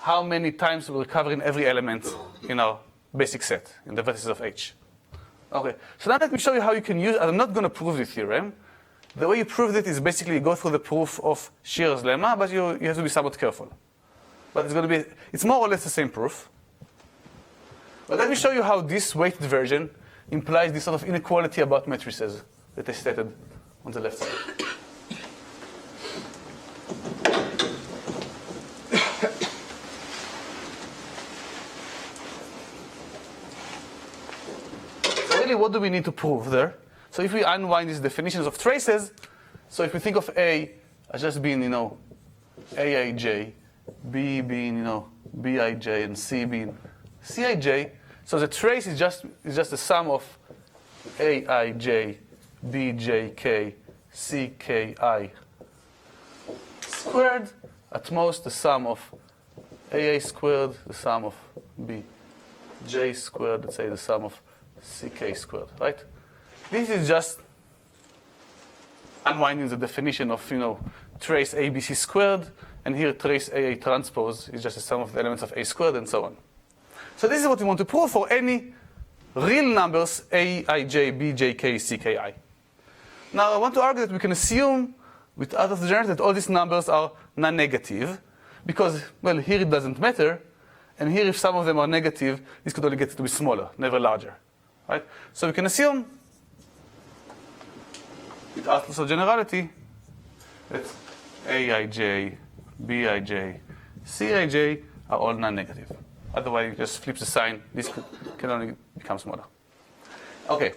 how many times we recover in every element in our basic set, in the vertices of H. Okay, so now let me show you how you can use, I'm not going to prove this theorem. The way you prove it is basically you go through the proof of Shears Lemma, but you have to be somewhat careful. But it's more or less the same proof. But let me show you how this weighted version implies this sort of inequality about matrices that I stated on the left side. What do we need to prove there? So if we unwind these definitions of traces, so if we think of A as just being, Aij, B being, Bij, and C being Cij, so the trace is just the sum of Aij, Bjk, Cky squared, at most the sum of Aa squared, the sum of Bj squared, let's say the sum of Ck squared, right? This is just unwinding the definition of, trace ABC squared, and here trace AA transpose is just the sum of the elements of A squared, and so on. So this is what we want to prove for any real numbers Aij, Bj, K, Cki. Now I want to argue that we can assume with out of the generic that all these numbers are non-negative, because, well, here it doesn't matter, And here, if some of them are negative, this could only get to be smaller, never larger. Right? So we can assume, with atlas of generality, that Aij, Bij, Cij are all non-negative. Otherwise, you just flip the sign. This can only become smaller. Okay.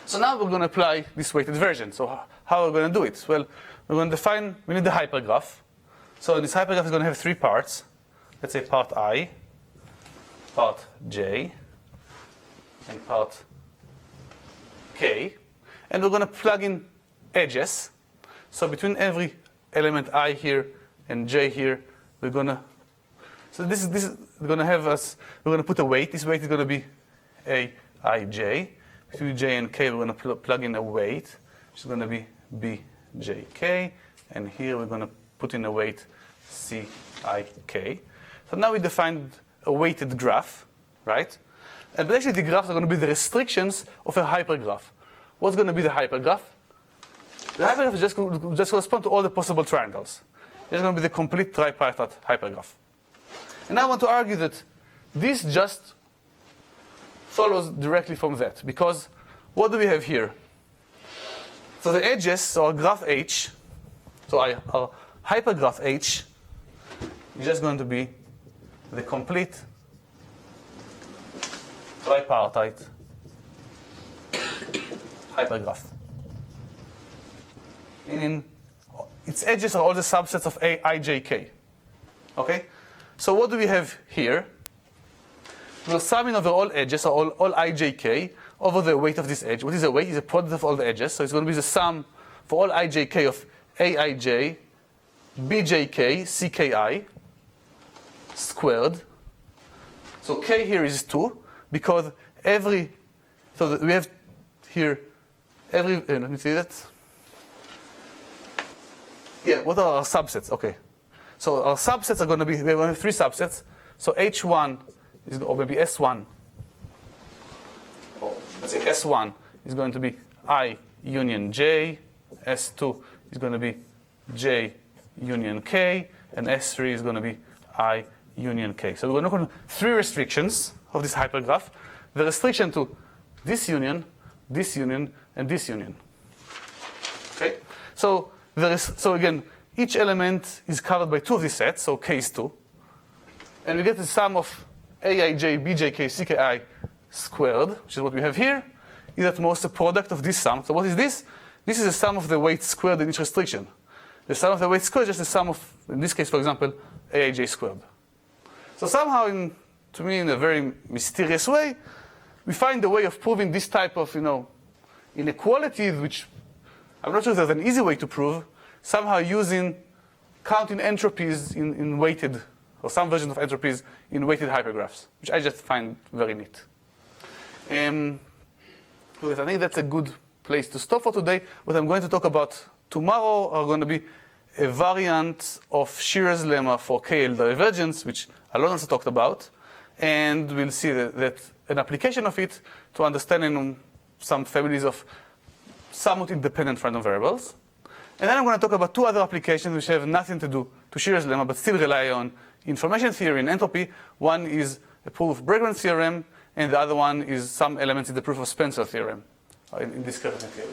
So now we're going to apply this weighted version. So how are we going to do it? Well, we're going to define, we need the hypergraph. So this hypergraph is going to have three parts. Let's say part I, part J, and part K. And we're going to plug in edges. So between every element I here and J here, we're going to, so this is going to have us, we're going to put a weight. This weight is going to be Aij. Between J and K, we're going to plug in a weight, which is going to be Bjk. And here we're going to put in a weight Cik. So now we defined a weighted graph, right? And but actually the graphs are going to be the restrictions of a hypergraph. What's going to be the hypergraph? The hypergraph is just correspond to all the possible triangles. It's going to be the complete tripartite hypergraph. And I want to argue that this just follows directly from that, because what do we have here? So the edges, so our graph H, so our hypergraph H is just going to be the complete tripartite hypergraph. Meaning its edges are all the subsets of Aijk. Okay? So what do we have here? We're summing over all edges, so all Ijk, over the weight of this edge. What is a weight? It's a product of all the edges. So it's going to be the sum for all Ijk of Aij, Bjk, Cki squared. So k here is 2, because so we have here let me see that. Yeah, what are our subsets? Okay. So our subsets are going to be, we have three subsets. So H1 is, or maybe S1, or let's say S1 is going to be I union J, S2 is going to be J union K, and S3 is going to be I union K. So we're going to look at three restrictions of this hypergraph. The restriction to this union, and this union. Okay? So again, each element is covered by two of these sets, so K is 2. And we get the sum of Aij, Bjk, Cki squared, which is what we have here, is at most a product of this sum. So what is this? This is the sum of the weights squared in each restriction. The sum of the weights squared is just the sum of, in this case, for example, Aij squared. So somehow, to me, in a very mysterious way, we find a way of proving this type of, inequalities, which I'm not sure there's an easy way to prove, somehow using counting entropies in weighted, or some version of entropies in weighted hypergraphs, which I just find very neat. I think that's a good place to stop for today. What I'm going to talk about tomorrow are going to be a variant of Shears Lemma for KL divergence, which Alon also talked about, and we'll see that an application of it to understanding some families of somewhat independent random variables. And then I'm going to talk about two other applications which have nothing to do to Shears Lemma, but still rely on information theory and entropy. One is a proof of Bregman theorem, and the other one is some elements in the proof of Spencer theorem in discrete theory.